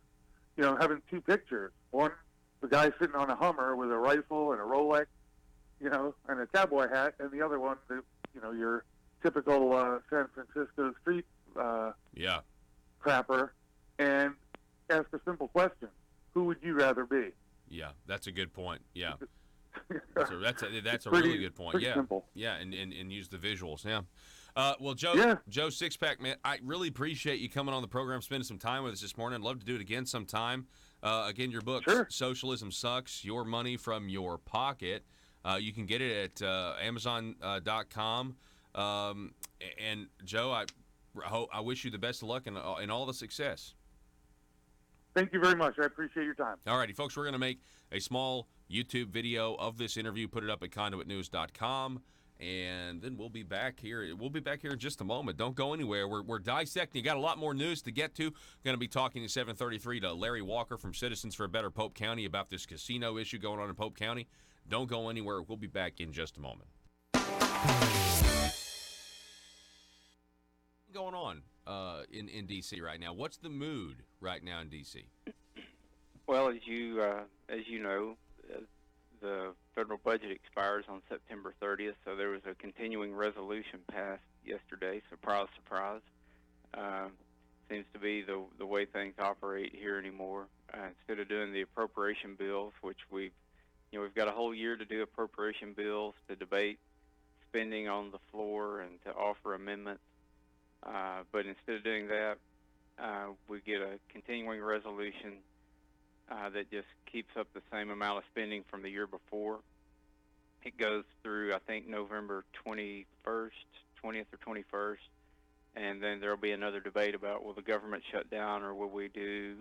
you know, having two pictures. One, the guy sitting on a Hummer with a rifle and a Rolex, you know, and a cowboy hat, and the other one, you know, your typical San Francisco street crapper, and ask a simple question: who would you rather be? Yeah, that's a good point. Yeah, so that's a pretty, really good point. Pretty Yeah, simple. yeah, and use the visuals. Yeah. Well, Joe Sixpack, man, I really appreciate you coming on the program, spending some time with us this morning. I'd love to do it again sometime. Again, your book, sure. Socialism Sucks: Your Money from Your Pocket. You can get it at Amazon.com. And Joe, I wish you the best of luck and all the success. Thank you very much. I appreciate your time. All righty, folks, we're going to make a small YouTube video of this interview, put it up at conduitnews.com, and then we'll be back here. We'll be back here in just a moment. Don't go anywhere. We're dissecting. You got a lot more news to get to. Going to be talking at 7:33 to Larry Walker from Citizens for a Better Pope County about this casino issue going on in Pope County. Don't go anywhere. We'll be back in just a moment. Going on in D.C. right now? What's the mood right now in D.C.? Well, as you know, the federal budget expires on September 30th, so there was a continuing resolution passed yesterday. Surprise, surprise. Seems to be the way things operate here anymore. Instead of doing the appropriation bills, which we've got a whole year to do appropriation bills, to debate spending on the floor and to offer amendments. But instead of doing that, we get a continuing resolution that just keeps up the same amount of spending from the year before. It goes through, I think, November 20th or 21st, and then there'll be another debate about, will the government shut down, or will we do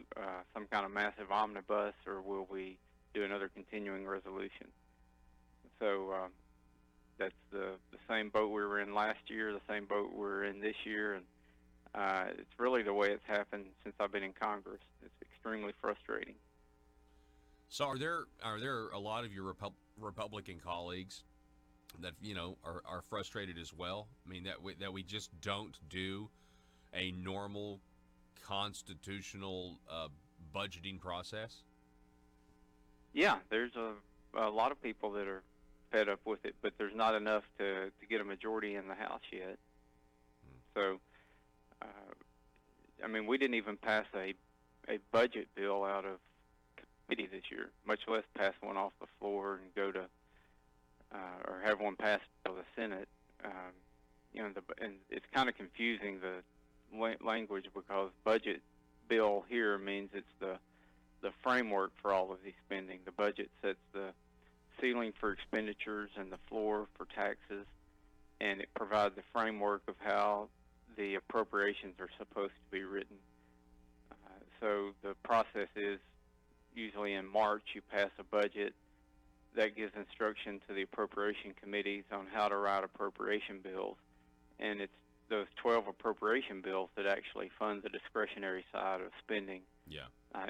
some kind of massive omnibus, or will we do another continuing resolution? So that's the same boat we were in last year, the same boat we're in this year, and it's really the way it's happened since I've been in Congress. It's extremely frustrating. So are there a lot of your Republican colleagues that are frustrated as well? I mean, that we just don't do a normal constitutional budgeting process? Yeah, there's a lot of people that are fed up with it, but there's not enough to get a majority in the House yet. So, I mean, we didn't even pass a budget bill out of committee this year, much less pass one off the floor and go to or have one passed by the Senate. And it's kind of confusing, the language, because budget bill here means it's the framework for all of these spending. The budget sets the ceiling for expenditures and the floor for taxes, and it provides the framework of how the appropriations are supposed to be written. So the process is, usually in March, you pass a budget that gives instruction to the appropriation committees on how to write appropriation bills, and it's those 12 appropriation bills that actually fund the discretionary side of spending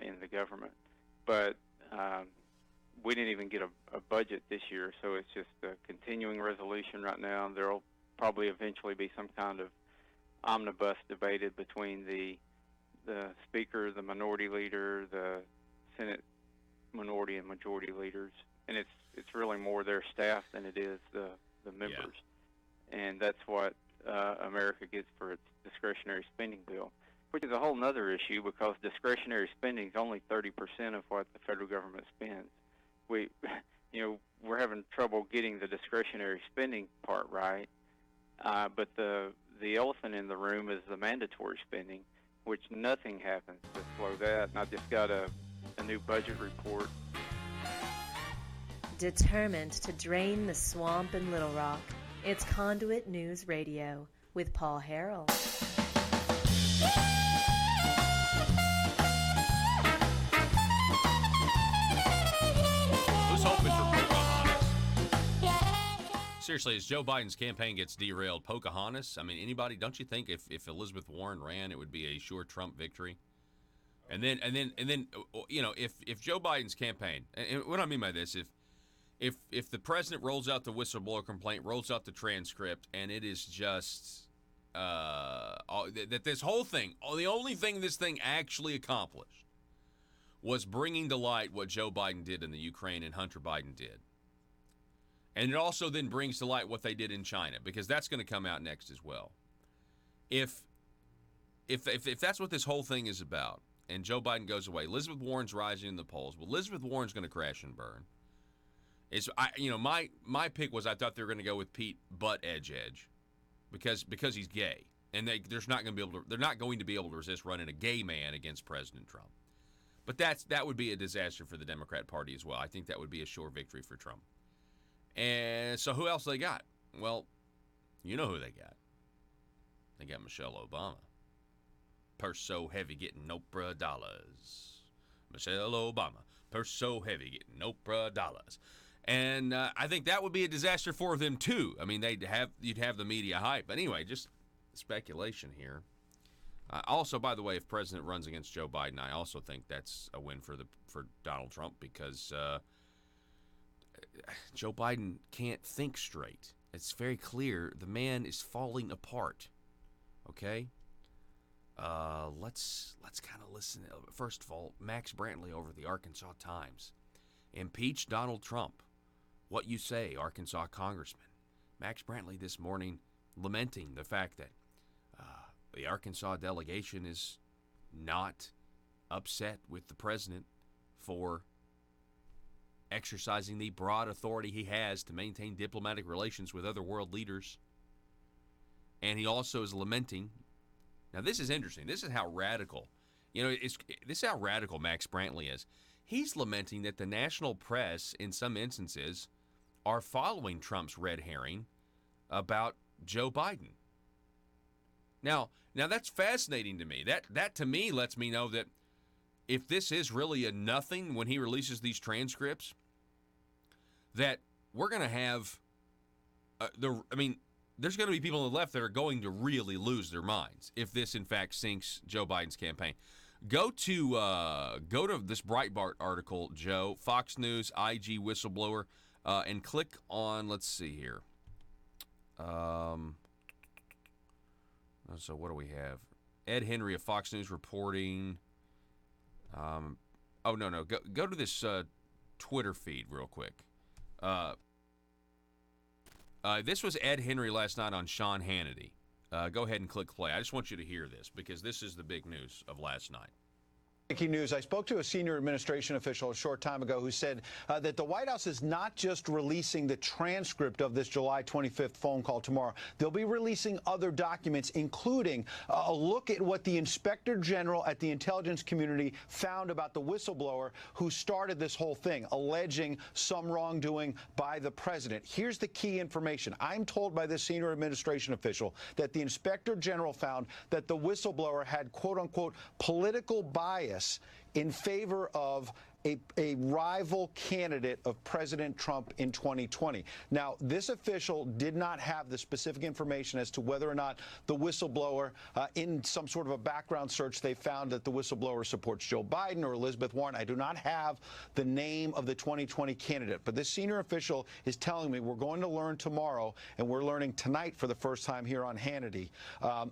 in the government. But we didn't even get a budget this year, so it's just a continuing resolution right now. There will probably eventually be some kind of omnibus debated between the Speaker, the Minority Leader, the Senate Minority and Majority Leaders, and it's really more their staff than it is the members. And that's what America gets for its discretionary spending bill, which is a whole other issue, because discretionary spending is only 30% of what the federal government spends. We're having trouble getting the discretionary spending part right, but the the elephant in the room is the mandatory spending, which nothing happens to slow that. And I just got a new budget report. Determined to drain the swamp in Little Rock, it's Conduit News Radio with Paul Harrell. Who's hoping for Pocahontas? Seriously, as Joe Biden's campaign gets derailed, Pocahontas, I mean, anybody, don't you think if Elizabeth Warren ran, it would be a sure Trump victory? And then, you know, if Joe Biden's campaign, and what I mean by this, if the president rolls out the whistleblower complaint, rolls out the transcript, and it is just that this whole thing, the only thing this thing actually accomplished was bringing to light what Joe Biden did in the Ukraine and Hunter Biden did. And it also then brings to light what they did in China, because that's going to come out next as well. If that's what this whole thing is about, and Joe Biden goes away, Elizabeth Warren's rising in the polls. Well, Elizabeth Warren's going to crash and burn. My pick was I thought they were going to go with Pete Butt Edge because he's gay, and they're not going to be able to resist running a gay man against President Trump. But that would be a disaster for the Democrat Party as well. I think that would be a sure victory for Trump. And so who else they got? Well, you know who they got. They got Michelle Obama. Purse so heavy getting Oprah dollars. Michelle Obama. Purse so heavy getting Oprah dollars. And I think that would be a disaster for them too. I mean, you'd have the media hype. But anyway, just speculation here. Also, by the way, if President runs against Joe Biden, I also think that's a win for Donald Trump, because Joe Biden can't think straight. It's very clear the man is falling apart. Okay. Let's kind of listen. First of all, Max Brantley over the Arkansas Times. Impeach Donald Trump. What you say, Arkansas Congressman. Max Brantley this morning lamenting the fact that the Arkansas delegation is not upset with the president for exercising the broad authority he has to maintain diplomatic relations with other world leaders. And he also is lamenting. Now, this is interesting. This is how radical, this is how radical Max Brantley is. He's lamenting that the national press, in some instances, are following Trump's red herring about Joe Biden. Now that's fascinating to me. That to me lets me know that if this is really a nothing when he releases these transcripts, that we're going to have there's going to be people on the left that are going to really lose their minds if this, in fact, sinks Joe Biden's campaign. Go to this Breitbart article, Joe, Fox News, IG whistleblower, and click on, let's see here. So what do we have? Ed Henry of Fox News reporting. Go to this Twitter feed real quick. This was Ed Henry last night on Sean Hannity. Go ahead and click play. I just want you to hear this because this is the big news of last night. Breaking news. I spoke to a senior administration official a short time ago who said that the White House is not just releasing the transcript of this July 25th phone call tomorrow. They'll be releasing other documents, including a look at what the Inspector General at the intelligence community found about the whistleblower who started this whole thing, alleging some wrongdoing by the president. Here's the key information. I'm told by this senior administration official that the Inspector General found that the whistleblower had, quote unquote, political bias in favor of a rival candidate of President Trump in 2020. Now, this official did not have the specific information as to whether or not the whistleblower, in some sort of a background search, they found that the whistleblower supports Joe Biden or Elizabeth Warren. I do not have the name of the 2020 candidate, but this senior official is telling me we're going to learn tomorrow, and we're learning tonight for the first time here on Hannity,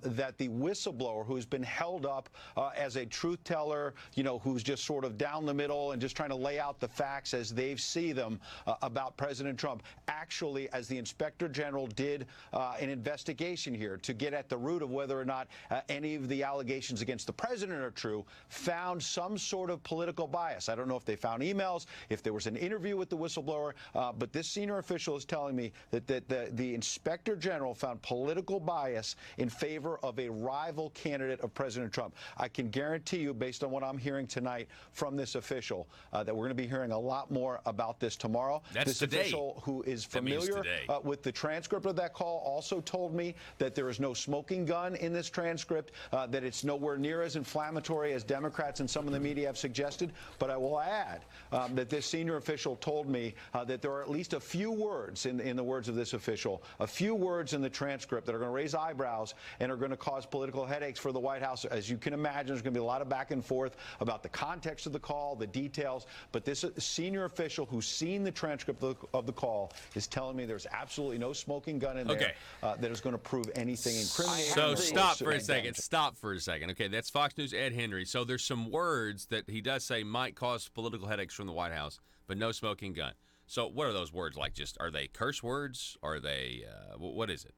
that the whistleblower who's been held up as a truth teller, who's just sort of down the middle and just trying to lay out the facts as they see them about President Trump. Actually, as the Inspector General did an investigation here to get at the root of whether or not any of the allegations against the president are true, found some sort of political bias. I don't know if they found emails, if there was an interview with the whistleblower, but this senior official is telling me that the Inspector General found political bias in favor of a rival candidate of President Trump. I can guarantee you, based on what I'm hearing tonight from this official, that we're going to be hearing a lot more about this tomorrow. That's this today. Official who is familiar with the transcript of that call also told me that there is no smoking gun in this transcript, that it's nowhere near as inflammatory as Democrats and some of the media have suggested. But I will add that this senior official told me that there are at least a few words, in the words of this official, a few words in the transcript that are going to raise eyebrows and are going to cause political headaches for the White House. As you can imagine, there's going to be a lot of back and forth about the context of the call, the details. But this senior official who's seen the transcript of the call is telling me there's absolutely no smoking gun in there that is going to prove anything incriminating. So stop for a second. Stop for a second. Okay, that's Fox News' Ed Henry. So there's some words that he does say might cause political headaches from the White House, but no smoking gun. So what are those words like? Just are they curse words? Are they what is it?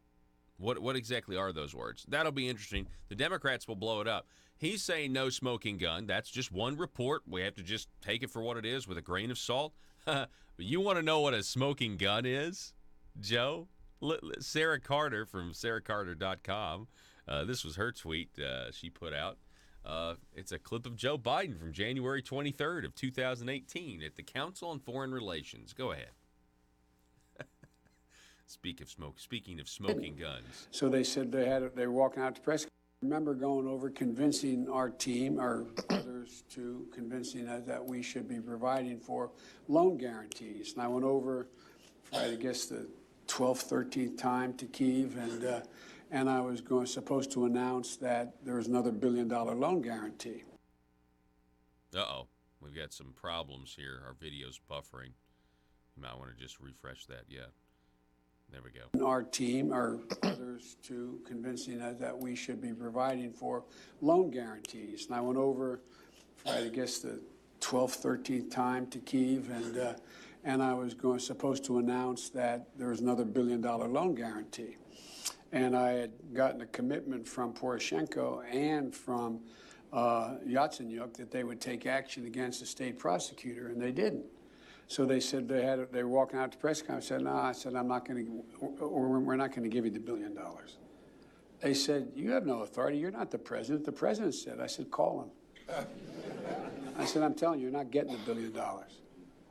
What exactly are those words? That'll be interesting. The Democrats will blow it up. He's saying no smoking gun. That's just one report. We have to just take it for what it is with a grain of salt. You want to know what a smoking gun is, Joe? Sarah Carter from sarahcarter.com. This was her tweet she put out. It's a clip of Joe Biden from January 23rd of 2018 at the Council on Foreign Relations. Go ahead. Speaking of smoking guns. So they said they were walking out to press. I remember going over convincing our team, or others, to convincing us that we should be providing for loan guarantees. And I went over for, I guess, the 12th, 13th time to Kyiv, and I was supposed to announce that there was another $1 billion loan guarantee. Uh-oh. We've got some problems here. Our video's buffering. You might want to just refresh that. Yeah. There we go. Our team, or others, to convincing us that we should be providing for loan guarantees. And I went over for, I guess, the 12th, 13th time to Kyiv, and I was supposed to announce that there was another $1 billion loan guarantee. And I had gotten a commitment from Poroshenko and from Yatsenyuk that they would take action against the state prosecutor, and they didn't. So they said they were walking out to press conference. I said, no, I said, I'm not going to, or we're not going to give you the $1 billion. They said, you have no authority. You're not the president. The president said. I said, call him. I said, I'm telling you, you're not getting the $1 billion.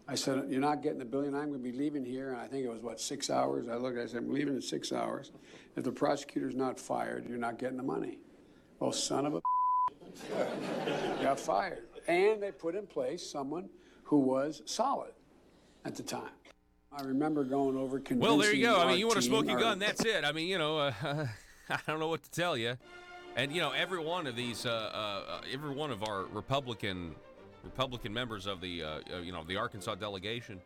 I said, you're not getting the $1 billion. I'm going to be leaving here. And I think it was, 6 hours? I said, I'm leaving in 6 hours. If the prosecutor's not fired, you're not getting the money. Well, son of a got fired. And they put in place someone who was solid at the time. I remember going over convincing. Well, there you go. I mean, you want a smoking gun, that's it. I mean, I don't know what to tell you. And, every one of these, every one of our Republican members of the, the Arkansas delegation,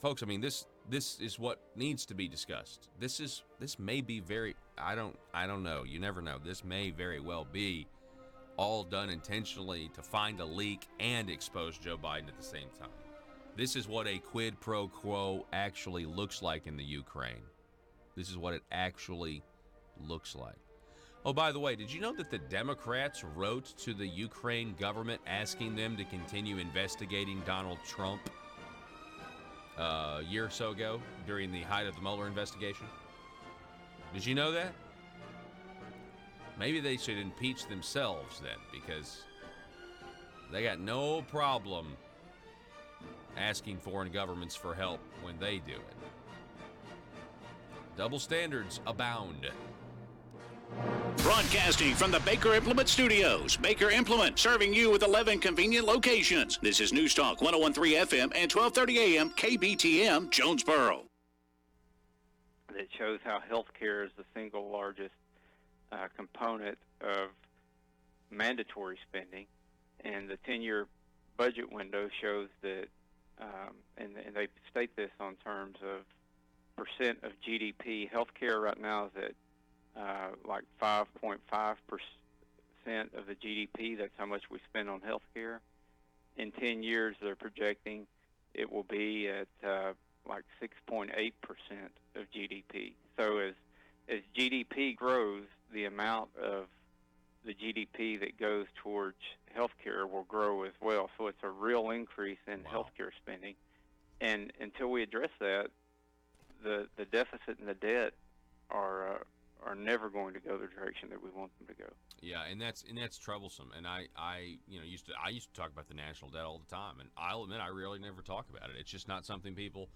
folks, I mean, this is what needs to be discussed. This may be very, I don't know. You never know. This may very well be all done intentionally to find a leak and expose Joe Biden at the same time. This is what a quid pro quo actually looks like in the Ukraine. This is what it actually looks like. Oh, by the way, did you know that the Democrats wrote to the Ukraine government asking them to continue investigating Donald Trump a year or so ago during the height of the Mueller investigation? Did you know that? Maybe they should impeach themselves then, because they got no problem asking foreign governments for help when they do it. Double standards abound. Broadcasting from the Baker Implement Studios. Baker Implement, serving you with 11 convenient locations. This is News Talk 101.3 FM and 12:30 AM KBTM Jonesboro. It shows how healthcare is the single largest component of mandatory spending, and the 10-year budget window shows that, and they state this on terms of percent of GDP. Healthcare right now is at like 5.5% of the GDP. That's how much we spend on healthcare. in 10 years, they're projecting it will be at like 6.8% of GDP. So as GDP grows, the amount of the GDP that goes towards healthcare will grow as well. So it's a real increase in healthcare spending. And until we address that, the deficit and the debt are never going to go the direction that we want them to go. Yeah, and that's troublesome. And I used to talk about the national debt all the time, and I'll admit I really never talk about it. It's just not something people.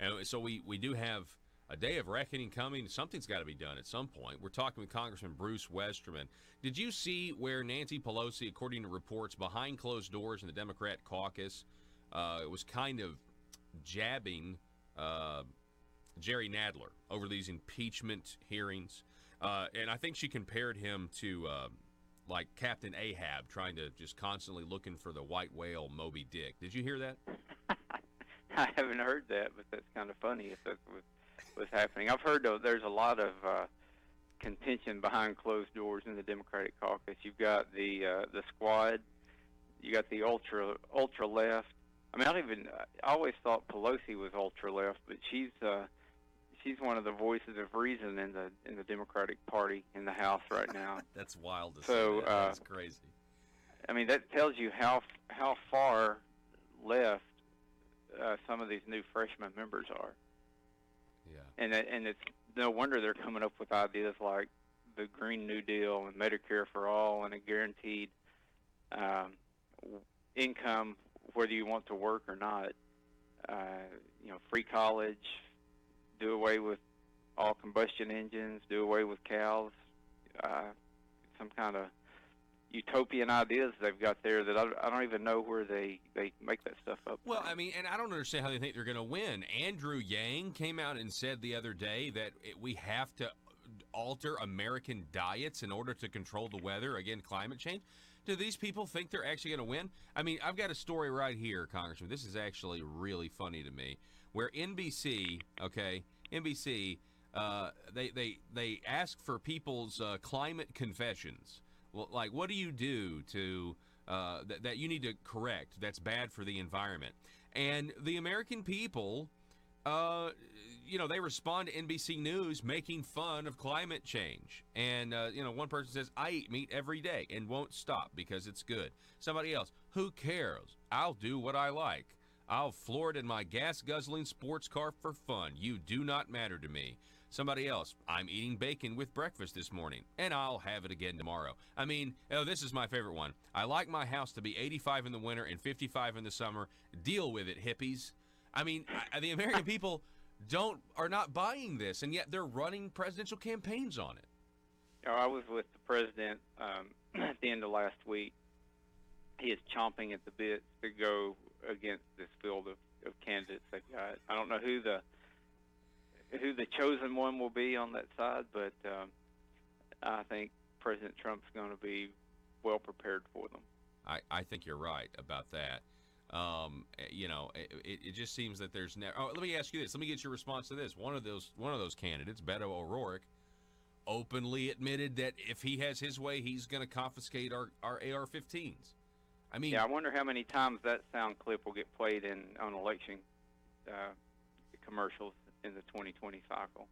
And so we do have a day of reckoning coming. Something's got to be done at some point. We're talking with Congressman Bruce Westerman. Did you see where Nancy Pelosi, according to reports behind closed doors in the Democrat caucus, was kind of jabbing Jerry Nadler over these impeachment hearings? And I think she compared him to like Captain Ahab, trying to just constantly looking for the white whale Moby Dick. Did you hear that? I haven't heard that, but that's kind of funny if that's what's happening. I've heard, though, there's a lot of contention behind closed doors in the Democratic caucus. You've got the squad. You got the ultra left. I mean, I always thought Pelosi was ultra left, but she's one of the voices of reason in the Democratic Party in the House right now. That's wild to say. That's crazy. I mean, that tells you how far left some of these new freshman members are. Yeah. And it's no wonder they're coming up with ideas like the Green New Deal and Medicare for all and a guaranteed income whether you want to work or not. Free college, do away with all combustion engines, do away with cows, some kind of utopian ideas they've got there that I don't even know where they make that stuff up. Well, I mean, and I don't understand how they think they're going to win. Andrew Yang came out and said the other day that we have to alter American diets in order to control the weather, again, climate change. Do these people think they're actually going to win? I mean, I've got a story right here, Congressman. This is actually really funny to me, where NBC, they ask for people's climate confessions. Well, like, what do you do to that you need to correct that's bad for the environment? And the American people, they respond to NBC News making fun of climate change. And, one person says, I eat meat every day and won't stop because it's good. Somebody else, who cares? I'll do what I like. I'll floor it in my gas-guzzling sports car for fun. You do not matter to me. Somebody else, I'm eating bacon with breakfast this morning, and I'll have it again tomorrow. I mean, this is my favorite one. I like my house to be 85 in the winter and 55 in the summer. Deal with it, hippies. I mean, the American people are not buying this, and yet they're running presidential campaigns on it. I was with the president at the end of last week. He is chomping at the bit to go against this field of candidates they've got. I don't know who the chosen one will be on that side, but I think President Trump's going to be well prepared for them. I think you're right about that. It just seems that there's never. Oh, let me ask you this. Let me get your response to this. One of those candidates, Beto O'Rourke, openly admitted that if he has his way, he's going to confiscate our AR-15s. I mean, yeah, I wonder how many times that sound clip will get played on election commercials in the 2020 cycle.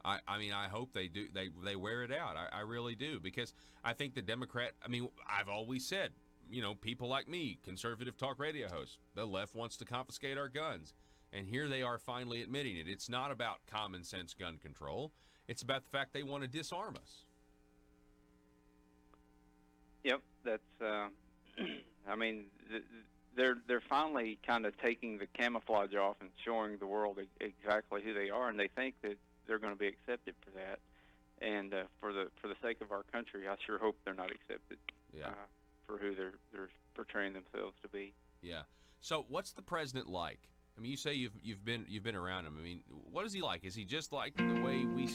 I mean, I hope they do. They wear it out. I really do, because I think the Democrat. I mean, I've always said, people like me, conservative talk radio hosts, the left wants to confiscate our guns, and here they are finally admitting it. It's not about common sense gun control. It's about the fact they want to disarm us. Yep, that's. I mean, they're finally kind of taking the camouflage off and showing the world exactly who they are, and they think that they're going to be accepted for that. And for the sake of our country, I sure hope they're not accepted. Yeah. For who they're portraying themselves to be. Yeah. So what's the president like? I mean, you say you've been around him. I mean, what is he like? Is he just like the way we?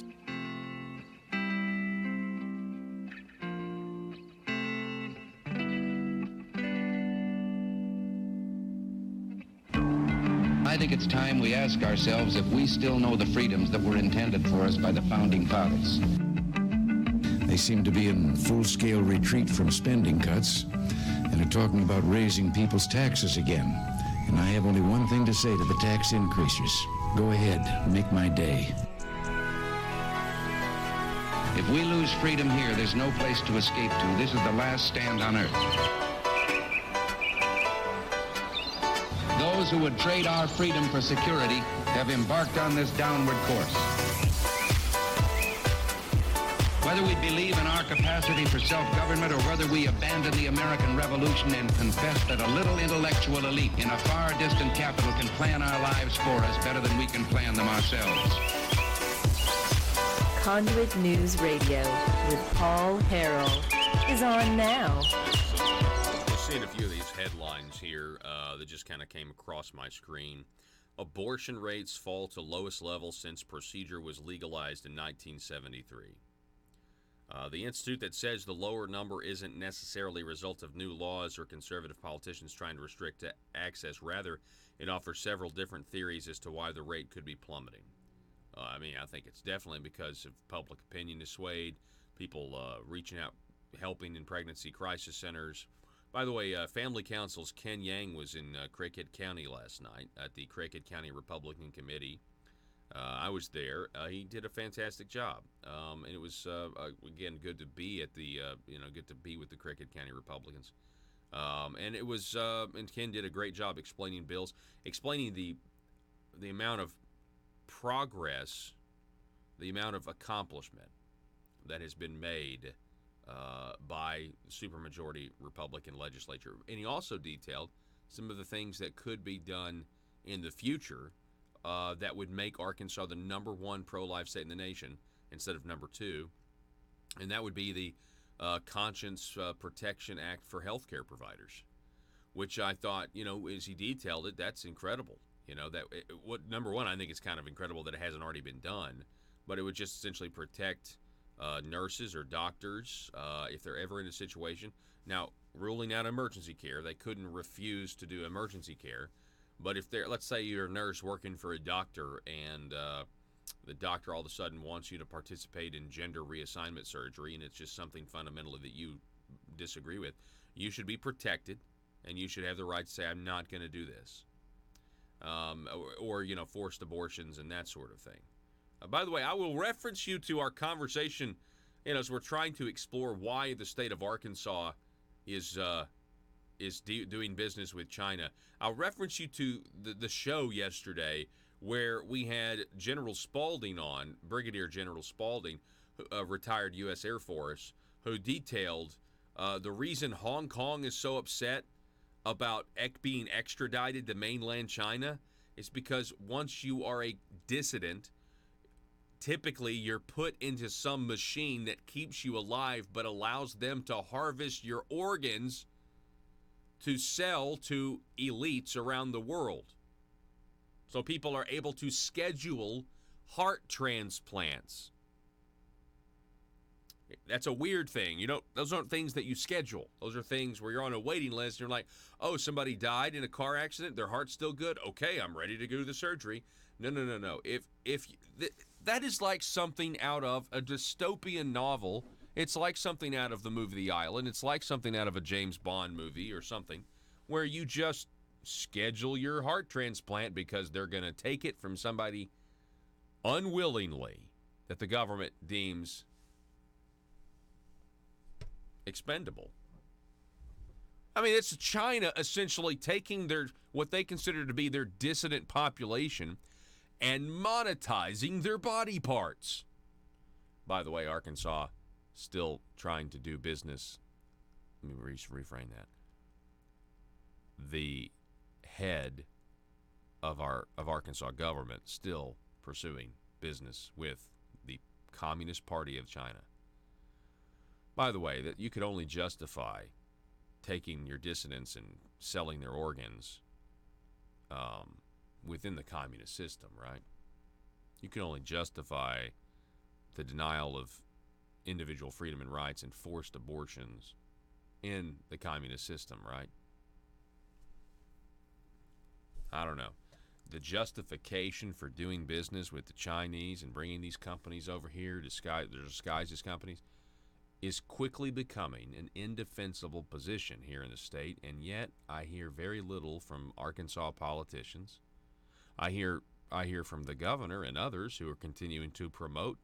I think it's time we ask ourselves if we still know the freedoms that were intended for us by the Founding Fathers. They seem to be in full-scale retreat from spending cuts and are talking about raising people's taxes again. And I have only one thing to say to the tax increasers. Go ahead, make my day. If we lose freedom here, there's no place to escape to. This is the last stand on earth. Those who would trade our freedom for security have embarked on this downward course. Whether we believe in our capacity for self-government or whether we abandon the American Revolution and confess that a little intellectual elite in a far distant capital can plan our lives for us better than we can plan them ourselves. Conduit News Radio with Paul Harrell is on now. We're seeing a few of these headlines here that just kind of came across my screen. Abortion rates fall to lowest level since procedure was legalized in 1973. The institute that says the lower number isn't necessarily a result of new laws or conservative politicians trying to restrict access. Rather, it offers several different theories as to why the rate could be plummeting. I think it's definitely because of public opinion is swayed, people reaching out, helping in pregnancy crisis centers. By the way, Family Council's Ken Yang was in Craighead County last night at the Craighead County Republican Committee. I was there. He did a fantastic job, and it was again good to be at the good to be with the Craighead County Republicans. And it was and Ken did a great job explaining bills, explaining the amount of progress, the amount of accomplishment that has been made by the supermajority Republican legislature. And he also detailed some of the things that could be done in the future that would make Arkansas the number one pro-life state in the nation instead of number two. And that would be the Conscience Protection Act for healthcare providers, which I thought, as he detailed it, that's incredible. Number one, I think it's kind of incredible that it hasn't already been done, but it would just essentially protect nurses or doctors if they're ever in a situation. Now, ruling out emergency care, they couldn't refuse to do emergency care, but if let's say you're a nurse working for a doctor and the doctor all of a sudden wants you to participate in gender reassignment surgery and it's just something fundamentally that you disagree with, you should be protected and you should have the right to say, I'm not going to do this. Or forced abortions and that sort of thing. By the way, I will reference you to our conversation, as we're trying to explore why the state of Arkansas is doing business with China. I'll reference you to the show yesterday where we had General Spaulding on, Brigadier General Spaulding, retired U.S. Air Force, who detailed the reason Hong Kong is so upset about being extradited to mainland China is because once you are a dissident, typically you're put into some machine that keeps you alive but allows them to harvest your organs to sell to elites around the world. So people are able to schedule heart transplants. That's a weird thing. Those aren't things that you schedule. Those are things where you're on a waiting list and you're like, oh, somebody died in a car accident, their heart's still good. Okay, I'm ready to go to the surgery. No. That is like something out of a dystopian novel. It's like something out of the movie The Island. It's like something out of a James Bond movie or something where you just schedule your heart transplant because they're going to take it from somebody unwillingly that the government deems expendable. It's China essentially taking what they consider to be their dissident population and monetizing their body parts. By the way, Arkansas still trying to do business. Let me reframe that. The head of Arkansas government still pursuing business with the Communist Party of China. By the way, that you could only justify taking your dissidents and selling their organs within the communist system, right? You can only justify the denial of individual freedom and rights and forced abortions in the communist system, right? I don't know. The justification for doing business with the Chinese and bringing these companies over here, disguised as companies, is quickly becoming an indefensible position here in the state, and yet I hear very little from Arkansas politicians. I hear from the governor and others who are continuing to promote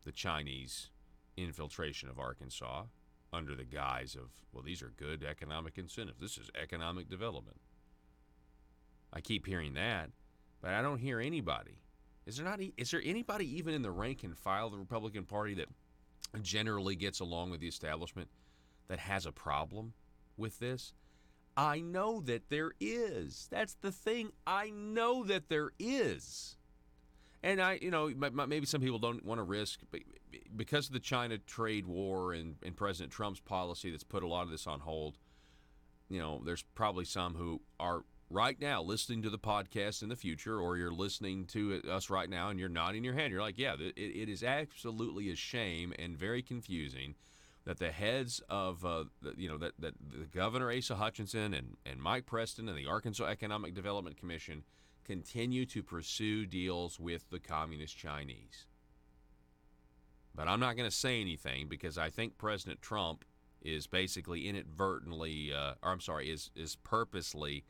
the Chinese infiltration of Arkansas under the guise of, well, these are good economic incentives. This is economic development. I keep hearing that, but I don't hear anybody. Is there anybody even in the rank and file of the Republican Party that generally gets along with the establishment that has a problem with this? I know that there is. That's the thing. I know that there is. And maybe some people don't want to risk, because of the China trade war and President Trump's policy that's put a lot of this on hold. There's probably some who are right now listening to the podcast in the future, or you're listening to us right now and you're nodding your head. You're like, yeah, it is absolutely a shame and very confusing that the heads of, that the Governor Asa Hutchinson and Mike Preston and the Arkansas Economic Development Commission continue to pursue deals with the Communist Chinese. But I'm not going to say anything because I think President Trump is basically inadvertently, is purposely,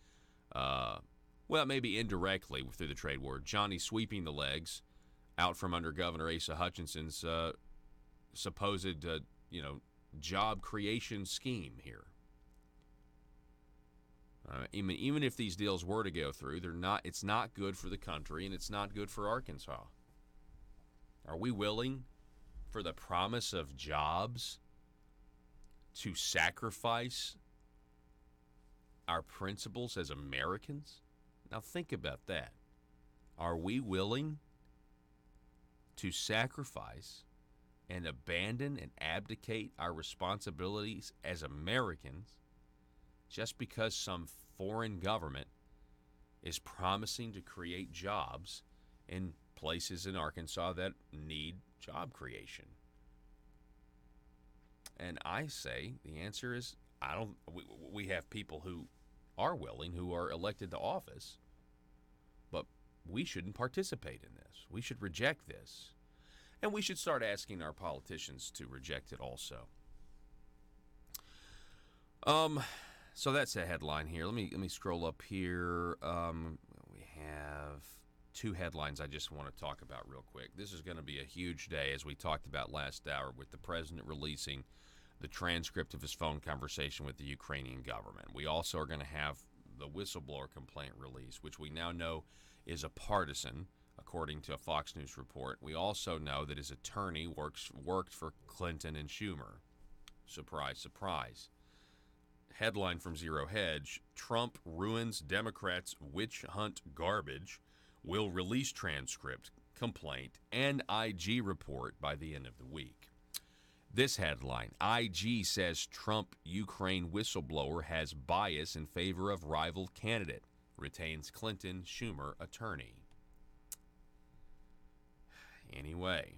maybe indirectly through the trade war, Johnny sweeping the legs out from under Governor Asa Hutchinson's supposed, job creation scheme here. Even if these deals were to go through, it's not good for the country, and it's not good for Arkansas. Are we willing, for the promise of jobs, to sacrifice our principles as Americans? Now think about that. Are we willing to sacrifice and abandon and abdicate our responsibilities as Americans just because some foreign government is promising to create jobs in places in Arkansas that need job creation? And I say the answer is we have people who are willing, who are elected to office, but we shouldn't participate in this. We should reject this. And we should start asking our politicians to reject it also. So that's a headline here. Let me scroll up here. We have two headlines I just want to talk about real quick. This is going to be a huge day, as we talked about last hour, with the president releasing the transcript of his phone conversation with the Ukrainian government. We also are going to have the whistleblower complaint released, which we now know is a partisan, according to a Fox News report. We also know that his attorney worked for Clinton and Schumer. Surprise, surprise. Headline from Zero Hedge: Trump ruins Democrats' witch hunt garbage, will release transcript, complaint, and IG report by the end of the week. This headline: IG says Trump Ukraine whistleblower has bias in favor of rival candidate, retains Clinton Schumer attorney. Anyway,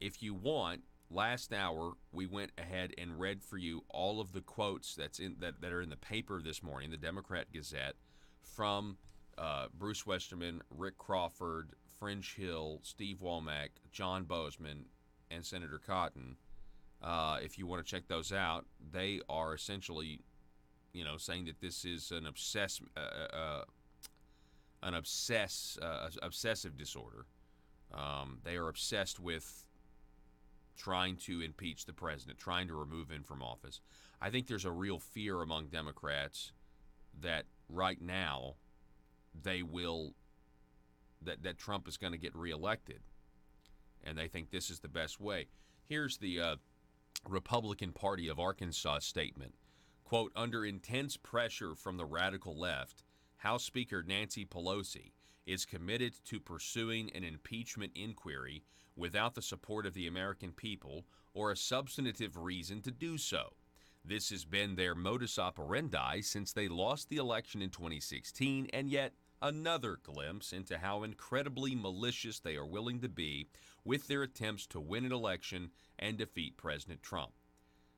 if you want, last hour we went ahead and read for you all of the quotes that are in the paper this morning, the Democrat Gazette, from Bruce Westerman, Rick Crawford, French Hill, Steve Womack, John Bozeman, and Senator Cotton. If you want to check those out, they are essentially, saying that this is an obsessive disorder. They are obsessed with trying to impeach the president, trying to remove him from office. I think there's a real fear among Democrats that right now that Trump is going to get reelected, and they think this is the best way. Here's the Republican Party of Arkansas statement. Quote, under intense pressure from the radical left, House Speaker Nancy Pelosi is committed to pursuing an impeachment inquiry without the support of the American people or a substantive reason to do so. This has been their modus operandi since they lost the election in 2016, and yet another glimpse into how incredibly malicious they are willing to be with their attempts to win an election and defeat President Trump.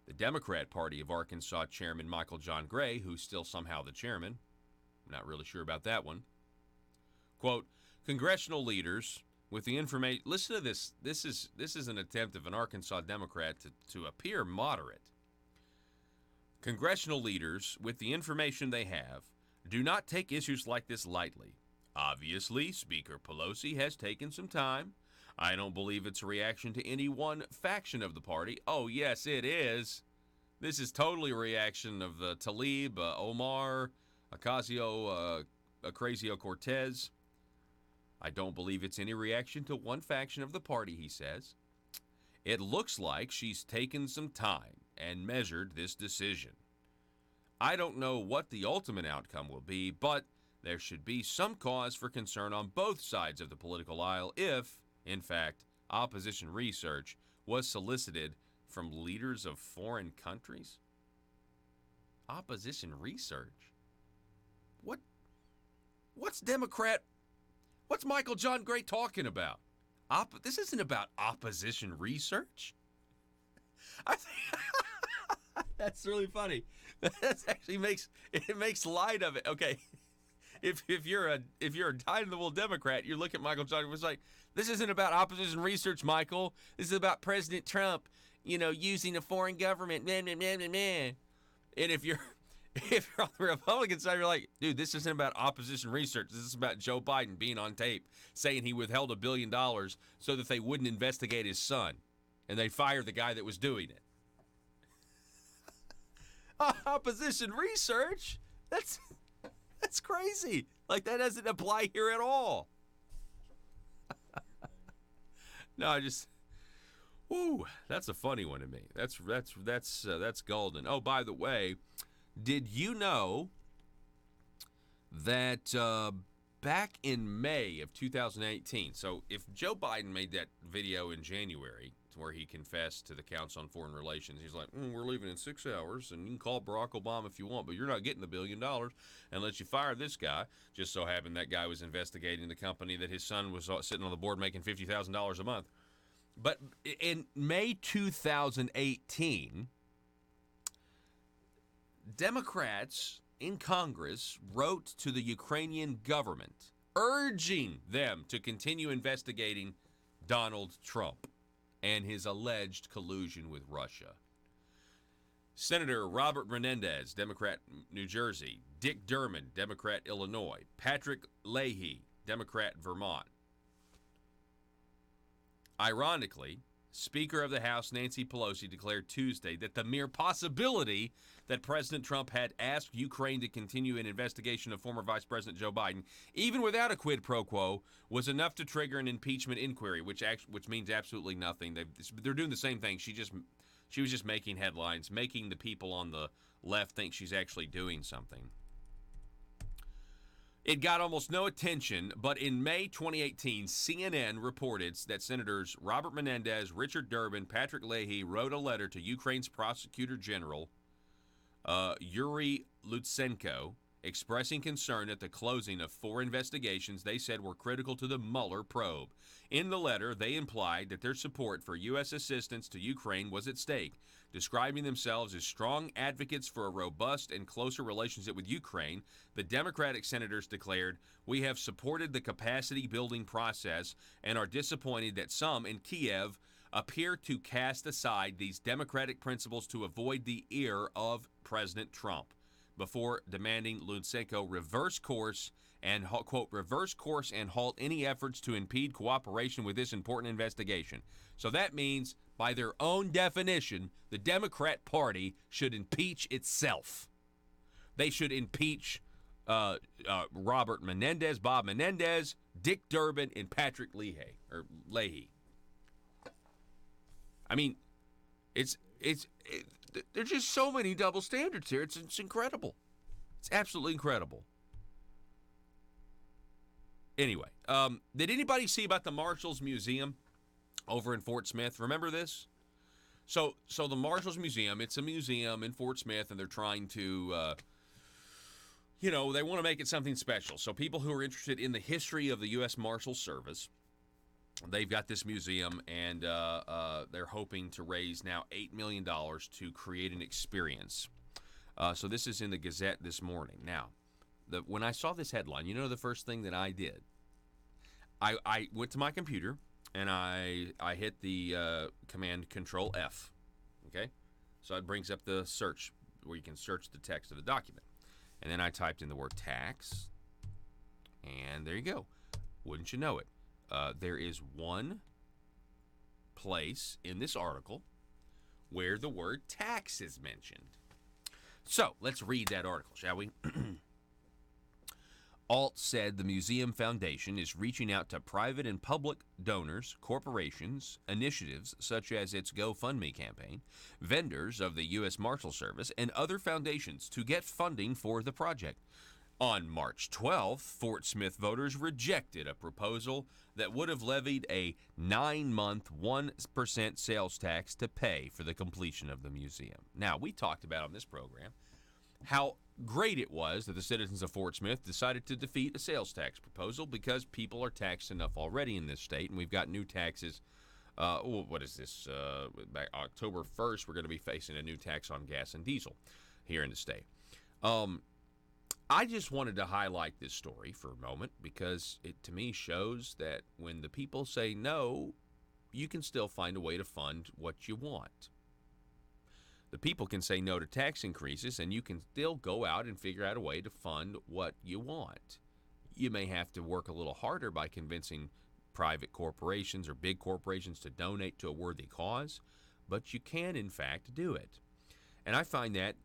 The Democrat Party of Arkansas Chairman Michael John Gray, who's still somehow the chairman, I'm not really sure about that one, quote, congressional leaders with the information. Listen to this. This is an attempt of an Arkansas Democrat to appear moderate. Congressional leaders, with the information they have, do not take issues like this lightly. Obviously, Speaker Pelosi has taken some time. I don't believe it's a reaction to any one faction of the party. Oh, yes, it is. This is totally a reaction of Tlaib, Omar, Ocasio-Cortez. I don't believe it's any reaction to one faction of the party, he says. It looks like she's taken some time and measured this decision. I don't know what the ultimate outcome will be, but there should be some cause for concern on both sides of the political aisle if, in fact, opposition research was solicited from leaders of foreign countries. Opposition research? What's Michael John Gray talking about? This isn't about opposition research. I think that's really funny. That actually makes light of it. Okay, if you're a dyed-in-the-wool Democrat, you look at Michael John Gray, it's like, this isn't about opposition research, Michael. This is about President Trump, using a foreign government. Meh, meh, meh, meh, meh. And if you're on the Republican side, you're like, dude, this isn't about opposition research. This is about Joe Biden being on tape saying he withheld $1 billion so that they wouldn't investigate his son, and they fired the guy that was doing it. Opposition research? That's crazy. Like, that doesn't apply here at all. No, that's a funny one to me. That's golden. Oh, by the way, did you know that back in May of 2018, so if Joe Biden made that video in January where he confessed to the Council on Foreign Relations, he's like, we're leaving in 6 hours, and you can call Barack Obama if you want, but you're not getting the $1 billion unless you fire this guy. Just so happened that guy was investigating the company that his son was sitting on the board making $50,000 a month. But in May 2018, Democrats in Congress wrote to the Ukrainian government urging them to continue investigating Donald Trump and his alleged collusion with Russia. Senator Robert Menendez, Democrat, New Jersey; Dick Durbin, Democrat, Illinois; Patrick Leahy, Democrat, Vermont. Ironically, Speaker of the House Nancy Pelosi declared Tuesday that the mere possibility that President Trump had asked Ukraine to continue an investigation of former Vice President Joe Biden, even without a quid pro quo, was enough to trigger an impeachment inquiry, which means absolutely nothing. They're doing the same thing. She was just making headlines, making the people on the left think she's actually doing something. It got almost no attention, but in May 2018, CNN reported that Senators Robert Menendez, Richard Durbin, Patrick Leahy wrote a letter to Ukraine's Prosecutor General, Yuri Lutsenko, expressing concern at the closing of 4 investigations they said were critical to the Mueller probe. In the letter, they implied that their support for U.S. assistance to Ukraine was at stake, describing themselves as strong advocates for a robust and closer relationship with Ukraine. The Democratic senators declared, "We have supported the capacity-building process and are disappointed that some in Kiev appear to cast aside these democratic principles to avoid the ear of President Trump," before demanding Lutsenko reverse course and, quote, reverse course and halt any efforts to impede cooperation with this important investigation. So that means, by their own definition, the Democrat Party should impeach itself. They should impeach Robert Menendez, Bob Menendez, Dick Durbin, and Patrick Leahy. I mean, there's just so many double standards here. It's incredible. It's absolutely incredible. Anyway, did anybody see about the Marshall's Museum over in Fort Smith? Remember this? So the Marshall's Museum, it's a museum in Fort Smith, and they're trying to, they want to make it something special. So people who are interested in the history of the U.S. Marshal Service, they've got this museum, and they're hoping to raise now $8 million to create an experience. So this is in the Gazette this morning. Now, when I saw this headline, the first thing that I did? I went to my computer and I hit the command Control F. Okay, so it brings up the search where you can search the text of the document, and then I typed in the word tax, and there you go. Wouldn't you know it? There is one place in this article where the word tax is mentioned. So let's read that article, shall we? Alt said the Museum Foundation is reaching out to private and public donors, corporations, initiatives such as its GoFundMe campaign, vendors of the U.S. Marshal Service, and other foundations to get funding for the project. On March 12th, Fort Smith voters rejected a proposal that would have levied a 9-month 1% sales tax to pay for the completion of the museum. Now, we talked about on this program how great it was that the citizens of Fort Smith decided to defeat a sales tax proposal because people are taxed enough already in this state, and we've got new taxes. What is this? Back October 1st, we're going to be facing a new tax on gas and diesel here in the state. I just wanted to highlight this story for a moment because it, to me, shows that when the people say no, you can still find a way to fund what you want. The people can say no to tax increases, and you can still go out and figure out a way to fund what you want. You may have to work a little harder by convincing private corporations or big corporations to donate to a worthy cause, but you can, in fact, do it. And I find that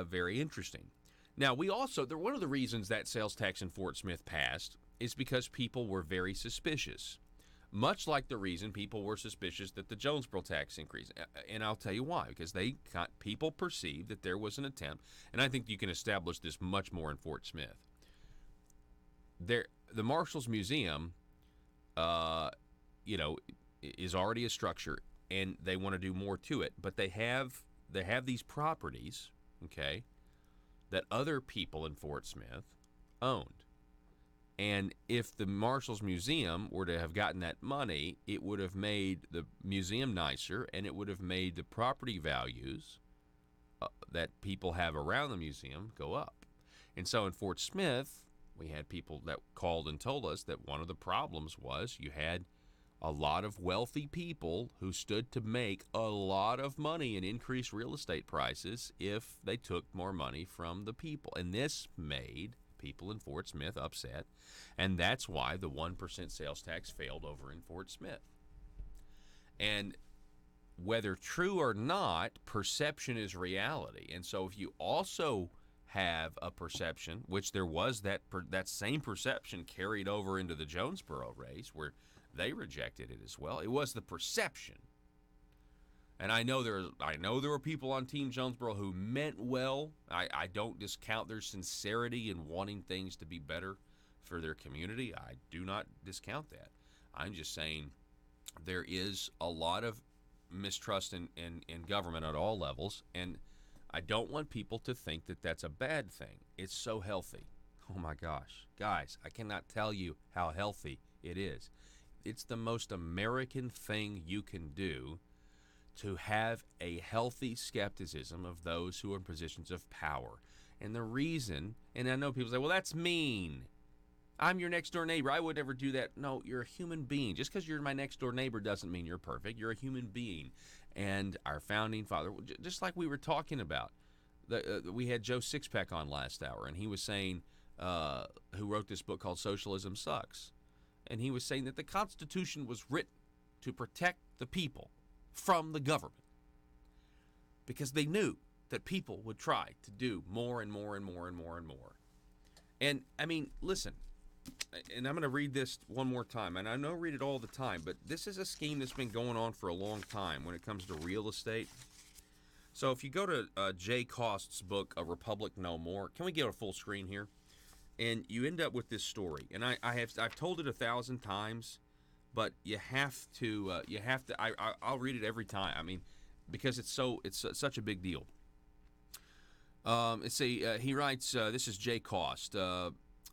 very interesting. Now, one of the reasons that sales tax in Fort Smith passed is because people were very suspicious, much like the reason people were suspicious that the Jonesboro tax increased. And I'll tell you why, because people perceived that there was an attempt, and I think you can establish this much more in Fort Smith. The Marshals Museum, is already a structure, and they want to do more to it, but they have these properties, okay, that other people in Fort Smith owned. And if the Marshals Museum were to have gotten that money, it would have made the museum nicer, and it would have made the property values that people have around the museum go up. And so in Fort Smith, we had people that called and told us that one of the problems was you had a lot of wealthy people who stood to make a lot of money and increase real estate prices if they took more money from the people. And this made people in Fort Smith upset, and that's why the 1% sales tax failed over in Fort Smith. And whether true or not, perception is reality. And so if you also have a perception, which there was that same perception carried over into the Jonesboro race where they rejected it as well. It was the perception. And I know there were people on Team Jonesboro who meant well. I don't discount their sincerity in wanting things to be better for their community. I do not discount that. I'm just saying there is a lot of mistrust in government at all levels, and I don't want people to think that that's a bad thing. It's so healthy. Oh my gosh. Guys, I cannot tell you how healthy it is. It's the most American thing you can do to have a healthy skepticism of those who are in positions of power. And the reason, and I know people say, well, that's mean. I'm your next door neighbor. I would never do that. No, you're a human being. Just because you're my next door neighbor doesn't mean you're perfect. You're a human being. And our founding father, just like we were talking about, we had Joe Sixpack on last hour, and he was saying, who wrote this book called Socialism Sucks. And he was saying that the Constitution was written to protect the people from the government because they knew that people would try to do more and more and more and more and more. And, I mean, listen, and I'm going to read this one more time, and I know I read it all the time, but this is a scheme that's been going on for a long time when it comes to real estate. So if you go to Jay Cost's book, A Republic No More, can we get a full screen here? And you end up with this story, and I've told it 1,000 times, but you have to. I'll read it every time. I mean, because it's such a big deal. He writes. This is Jay Cost.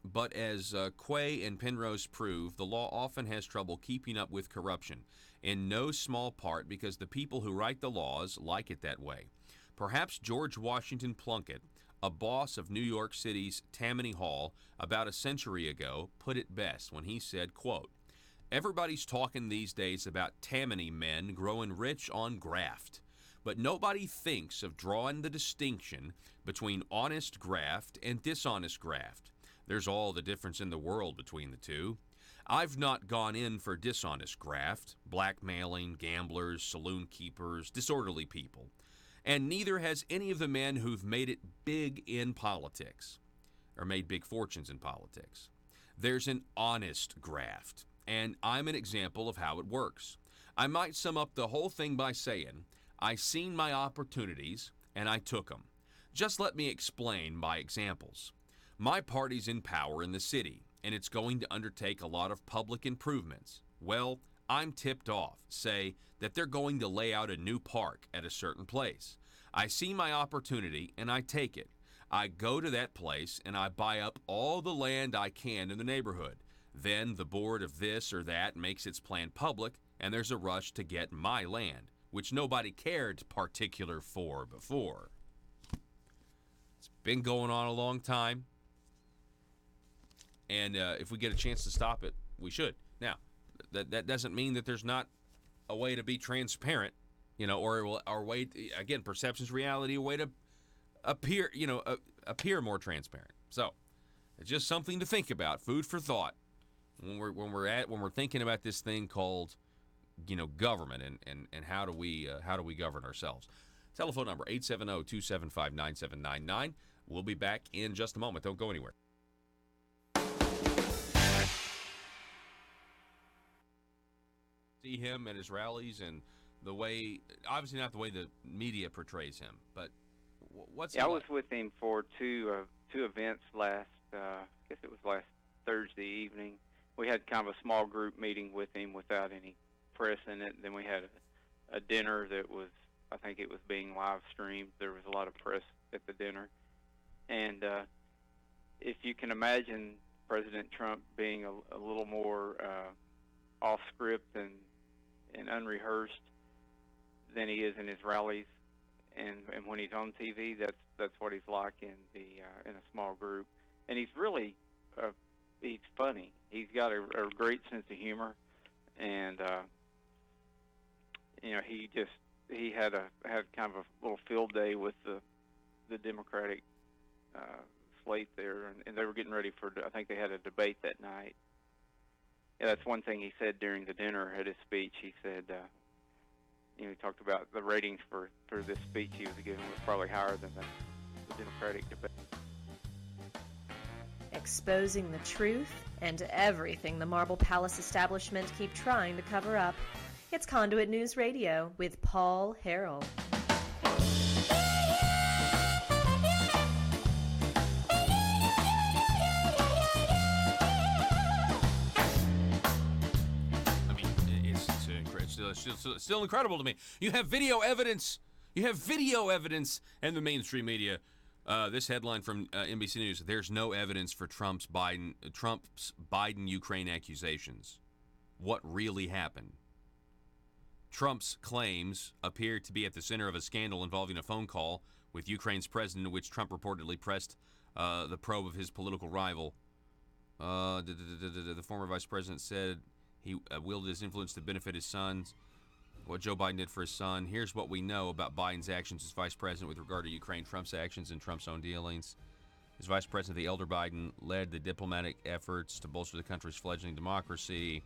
But as Quay and Penrose prove, the law often has trouble keeping up with corruption, in no small part because the people who write the laws like it that way. Perhaps George Washington Plunkett, a boss of New York City's Tammany Hall about a century ago, put it best when he said, quote, Everybody's talking these days about Tammany men growing rich on graft, but nobody thinks of drawing the distinction between honest graft and dishonest graft. There's all the difference in the world between the two. I've not gone in for dishonest graft, blackmailing, gamblers, saloon keepers, disorderly people. And neither has any of the men who've made it big in politics, or made big fortunes in politics. There's an honest graft, and I'm an example of how it works. I might sum up the whole thing by saying, I seen my opportunities, and I took them. Just let me explain by examples. My party's in power in the city, and it's going to undertake a lot of public improvements. Well, I'm tipped off, say, that they're going to lay out a new park at a certain place. I see my opportunity, and I take it. I go to that place, and I buy up all the land I can in the neighborhood. Then the board of this or that makes its plan public, and there's a rush to get my land, which nobody cared particular for before. It's been going on a long time, and if we get a chance to stop it, we should. Now, that doesn't mean that there's not a way to be transparent, or a way to, again, perception's reality, a way to appear more transparent. So it's just something to think about, food for thought, when we're thinking about this thing called government and how do we govern ourselves. Telephone number 870-275-9799. We'll be back in just a moment. Don't go anywhere. See him at his rallies and the way, obviously not the way the media portrays him, but what's I was with him for two events last, I guess it was last Thursday evening. We had kind of a small group meeting with him without any press in it. Then we had a dinner that was, I think it was being live streamed. There was a lot of press at the dinner. And if you can imagine President Trump being a little more off script and unrehearsed than he is in his rallies, and when he's on TV, that's what he's like in a small group. And he's really he's funny. He's got a great sense of humor, and he had kind of a little field day with the Democratic slate there, and they were getting ready for, I think they had a debate that night. Yeah, that's one thing he said during the dinner at his speech. He said, he talked about the ratings for this speech he was giving was probably higher than the Democratic debate. Exposing the truth and everything the Marble Palace establishment keep trying to cover up. It's Conduit News Radio with Paul Harrell. It's still incredible to me. You have video evidence. And the mainstream media. This headline from NBC News: there's no evidence for Trump's Biden Ukraine accusations. What really happened? Trump's claims appear to be at the center of a scandal involving a phone call with Ukraine's president, in which Trump reportedly pressed the probe of his political rival. The former vice president said he wielded his influence to benefit his sons. What Joe Biden did for his son. Here's what we know about Biden's actions as vice president with regard to Ukraine, Trump's actions, and Trump's own dealings. As vice president, the elder Biden led the diplomatic efforts to bolster the country's fledgling democracy.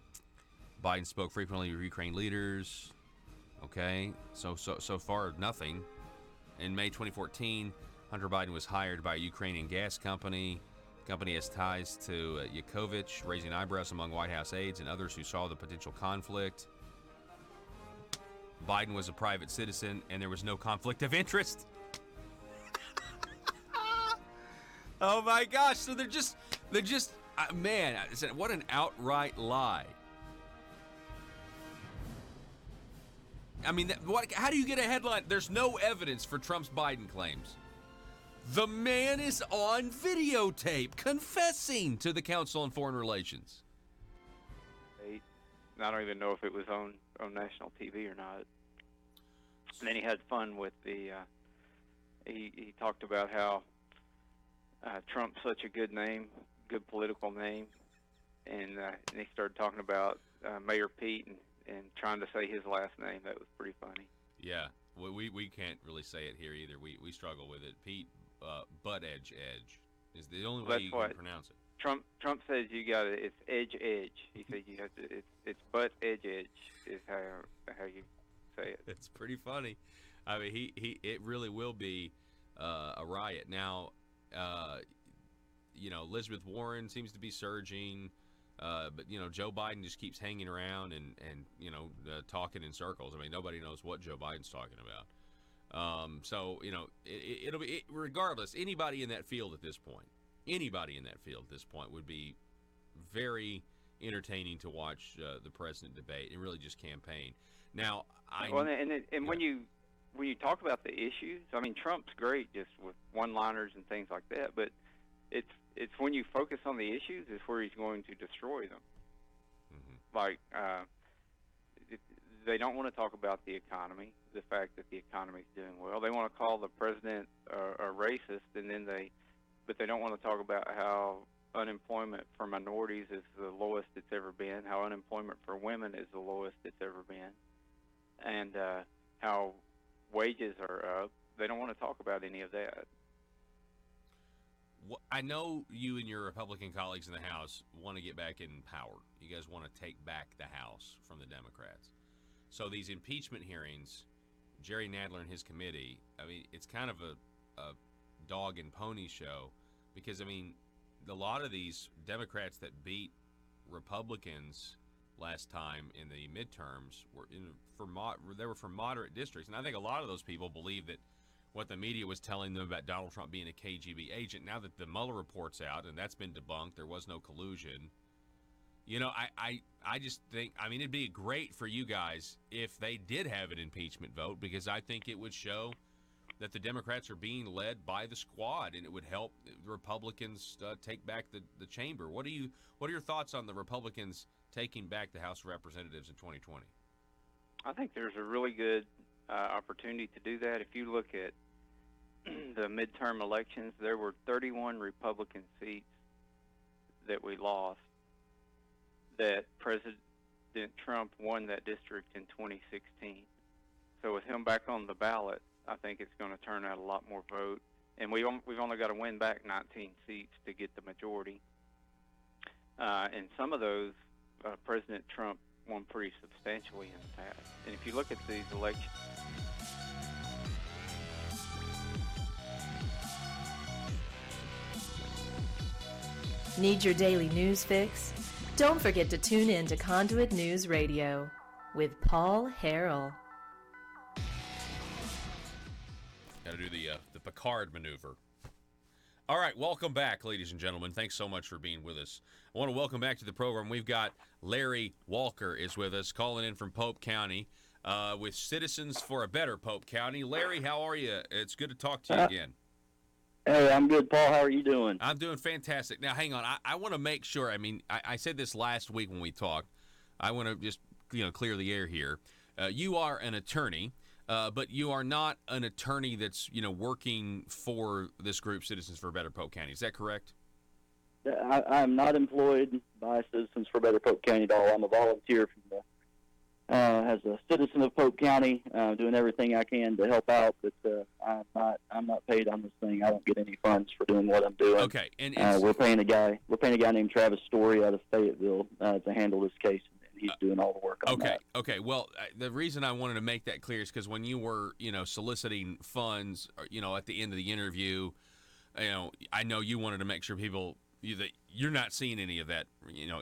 Biden spoke frequently with Ukraine leaders. Okay, so far nothing. In May 2014, Hunter Biden was hired by a Ukrainian gas company. The company has ties to Yakovich, raising eyebrows among White House aides and others who saw the potential conflict. Biden was a private citizen, and there was no conflict of interest. Oh my gosh! So they're just, man, what an outright lie. I mean, how do you get a headline? There's no evidence for Trump's Biden claims. The man is on videotape confessing to the Council on Foreign Relations. I don't even know if it was on national TV or not. And then he had fun with the. He talked about how Trump's such a good name, good political name, and he started talking about Mayor Pete and trying to say his last name. That was pretty funny. Yeah, we can't really say it here either. We struggle with it. Pete Buttigieg is the only way you can pronounce it. Trump says you got it. It's edge. He said you have to. It's butt edge is how you say it. It's pretty funny. I mean, it really will be a riot now. Elizabeth Warren seems to be surging, but Joe Biden just keeps hanging around and talking in circles. I mean, nobody knows what Joe Biden's talking about. So it'll be regardless. Anybody in that field at this point would be very entertaining to watch the president debate and really just campaign. Now, when you talk about the issues, I mean, Trump's great just with one-liners and things like that, but it's when you focus on the issues is where he's going to destroy them. Mm-hmm. Like they don't want to talk about the economy, the fact that the economy's doing well. They want to call the president a racist, but they don't want to talk about how unemployment for minorities is the lowest it's ever been, how unemployment for women is the lowest it's ever been, and how wages are up. They don't want to talk about any of that. Well, I know you and your Republican colleagues in the House want to get back in power. You guys want to take back the House from the Democrats. So these impeachment hearings, Jerry Nadler and his committee, I mean, it's kind of a dog and pony show because, I mean, a lot of these Democrats that beat Republicans last time in the midterms were from moderate districts, and I think a lot of those people believe that what the media was telling them about Donald Trump being a KGB agent. Now that the Mueller report's out and that's been debunked, there was no collusion. I just think, I mean, it'd be great for you guys if they did have an impeachment vote, because I think it would show that the Democrats are being led by the squad, and it would help the Republicans take back the chamber. What are your thoughts on the Republicans taking back the House of Representatives in 2020? I think there's a really good opportunity to do that. If you look at the midterm elections, there were 31 Republican seats that we lost that President Trump won that district in 2016. So with him back on the ballot, I think it's going to turn out a lot more vote. And we've only got to win back 19 seats to get the majority. And some of those, President Trump won pretty substantially in the past. And if you look at these elections, Need your daily news fix? Don't forget to tune in to Conduit News Radio with Paul Harrell. Got to do the Picard maneuver. All right, welcome back, ladies and gentlemen. Thanks so much for being with us. I want to welcome back to the program. We've got Larry Walker is with us, calling in from Pope County with Citizens for a Better Pope County. Larry, how are you? It's good to talk to you again. Hey, I'm good, Paul. How are you doing? I'm doing fantastic. Now, hang on. I want to make sure. I mean, I said this last week when we talked. I want to just clear the air here. You are an attorney, but you are not an attorney that's working for this group, Citizens for a Better Pope County. Is that correct? I'm not employed by Citizens for a Better Pope County at all. I'm a volunteer as a citizen of Pope County, doing everything I can to help out. But I'm not paid on this thing. I don't get any funds for doing what I'm doing. Okay, and we're paying a guy named Travis Story out of Fayetteville to handle this case. He's doing all the work on that. Okay. Well, the reason I wanted to make that clear is because when you were, soliciting funds, at the end of the interview, I know you wanted to make sure people that you're not seeing any of that,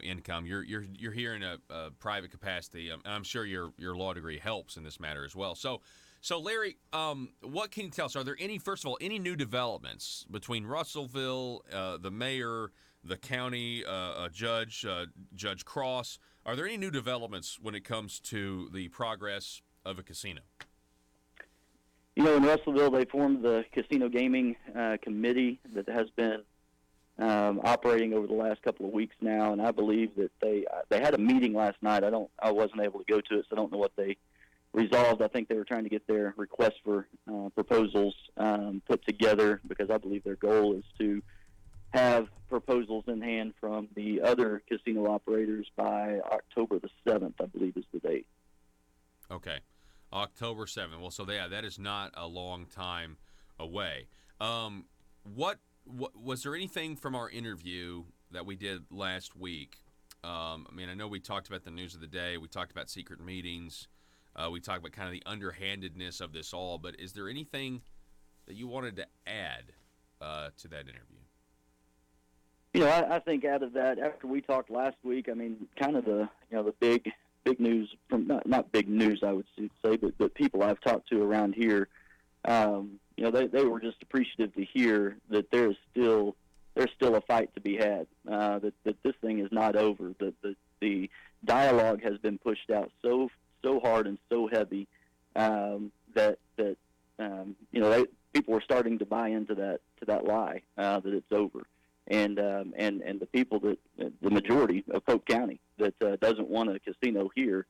income. You're here in a private capacity. I'm sure your law degree helps in this matter as well. So Larry, what can you tell us? Are there first of all, any new developments between Russellville, the mayor, the county judge, Judge Cross? Are there any new developments when it comes to the progress of a casino? In Russellville, they formed the casino gaming committee that has been operating over the last couple of weeks now, and I believe that they had a meeting last night. I wasn't able to go to it, so I don't know what they resolved. I think they were trying to get their request for proposals put together, because I believe their goal is to have proposals in hand from the other casino operators by October the 7th, I believe is the date. Okay, October 7th. Well, so that is not a long time away. What was there anything from our interview that we did last week? I mean, I know we talked about the news of the day. We talked about secret meetings. We talked about kind of the underhandedness of this all. But is there anything that you wanted to add to that interview? You know, I think out of that, after we talked last week, I mean, kind of the big news from not big news, I would say, but people I've talked to around here, you know, they were just appreciative to hear that there's still a fight to be had. That this thing is not over. That the dialogue has been pushed out so hard and so heavy that you know, people were starting to buy into that lie that it's over. And the people the majority of Polk County that doesn't want a casino here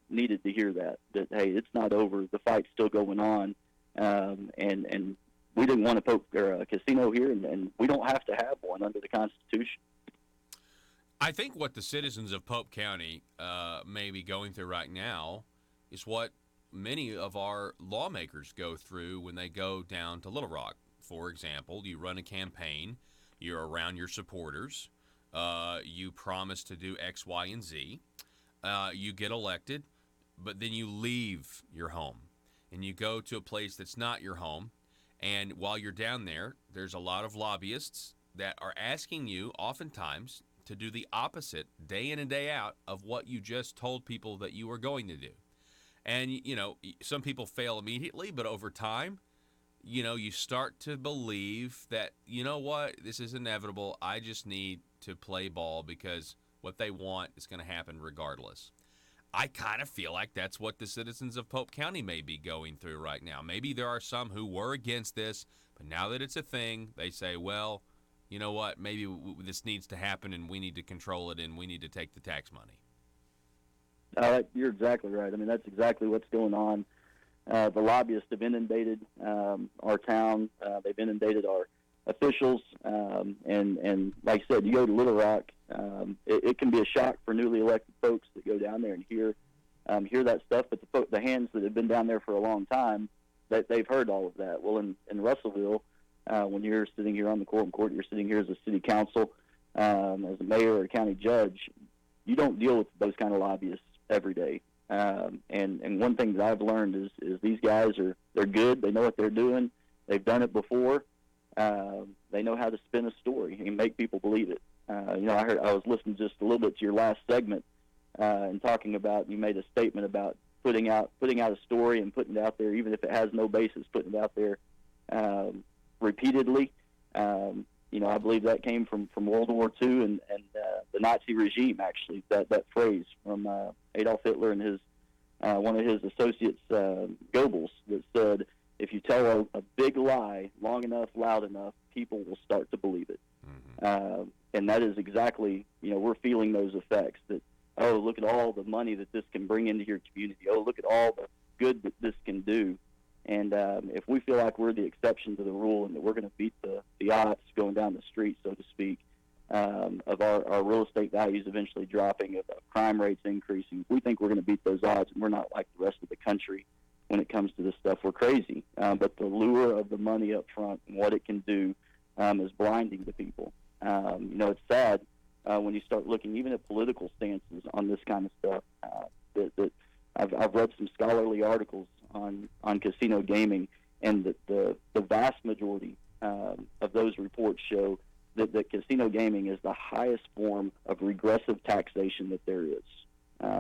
needed to hear that hey, it's not over, the fight's still going on, and we didn't want a casino here, and we don't have to have one under the Constitution. I think what the citizens of Pope County may be going through right now is what many of our lawmakers go through when they go down to Little Rock. For example, you run a campaign. You're around your supporters. You promise to do X, Y, and Z. You get elected, but then you leave your home and you go to a place that's not your home. And while you're down there, there's a lot of lobbyists that are asking you oftentimes to do the opposite day in and day out of what you just told people that you were going to do. And, you know, some people fail immediately, but over time, you know, you start to believe that, you know what, this is inevitable. I just need to play ball because what they want is going to happen regardless. I kind of feel like that's what the citizens of Pope County may be going through right now. Maybe there are some who were against this, but now that it's a thing, they say, well, you know what, maybe this needs to happen and we need to control it and we need to take the tax money. You're exactly right. I mean, that's exactly what's going on. The lobbyists have inundated our town. They've inundated our officials. And like I said, you go to Little Rock, it can be a shock for newly elected folks that go down there and hear that stuff. But the hands that have been down there for a long time, they've heard all of that. Well, in Russellville, when you're sitting here on the court, you're sitting here as a city council, as a mayor or a county judge, you don't deal with those kind of lobbyists every day. And one thing that I've learned is these guys they're good. They know what they're doing. They've done it before. They know how to spin a story and make people believe it. You know, I was listening just a little bit to your last segment and talking about, you made a statement about putting out a story and putting it out there, even if it has no basis, putting it out there repeatedly. You know, I believe that came from World War II and the Nazi regime, actually, that phrase from Adolf Hitler and his one of his associates, Goebbels, that said, if you tell a big lie long enough, loud enough, people will start to believe it. Mm-hmm. And that is exactly, you know, we're feeling those effects that, oh, look at all the money that this can bring into your community. Oh, look at all the good that this can do. And if we feel like we're the exception to the rule and that we're going to beat the odds going down the street, so to speak, of our real estate values eventually dropping, of crime rates increasing, if we think we're going to beat those odds and we're not like the rest of the country when it comes to this stuff, we're crazy. But the lure of the money up front and what it can do is blinding to people. You know, it's sad when you start looking even at political stances on this kind of stuff. That I've read some scholarly articles on casino gaming, and the vast majority of those reports show that casino gaming is the highest form of regressive taxation that there is.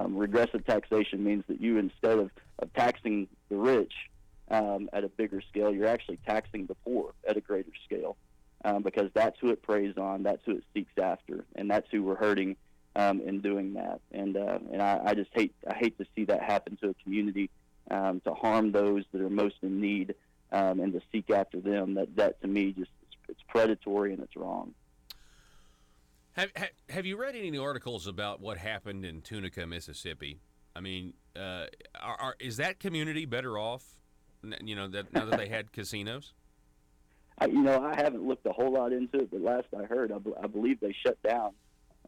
Regressive taxation means that you, instead of taxing the rich at a bigger scale, you're actually taxing the poor at a greater scale, because that's who it preys on, that's who it seeks after, and that's who we're hurting in doing that. And I just hate to see that happen to a community, to harm those that are most in need, and to seek after them. That to me, just it's predatory and it's wrong. Have you read any articles about what happened in Tunica, Mississippi? I mean, is that community better off, you know, now that they had casinos? I haven't looked a whole lot into it, but last I heard, I believe they shut down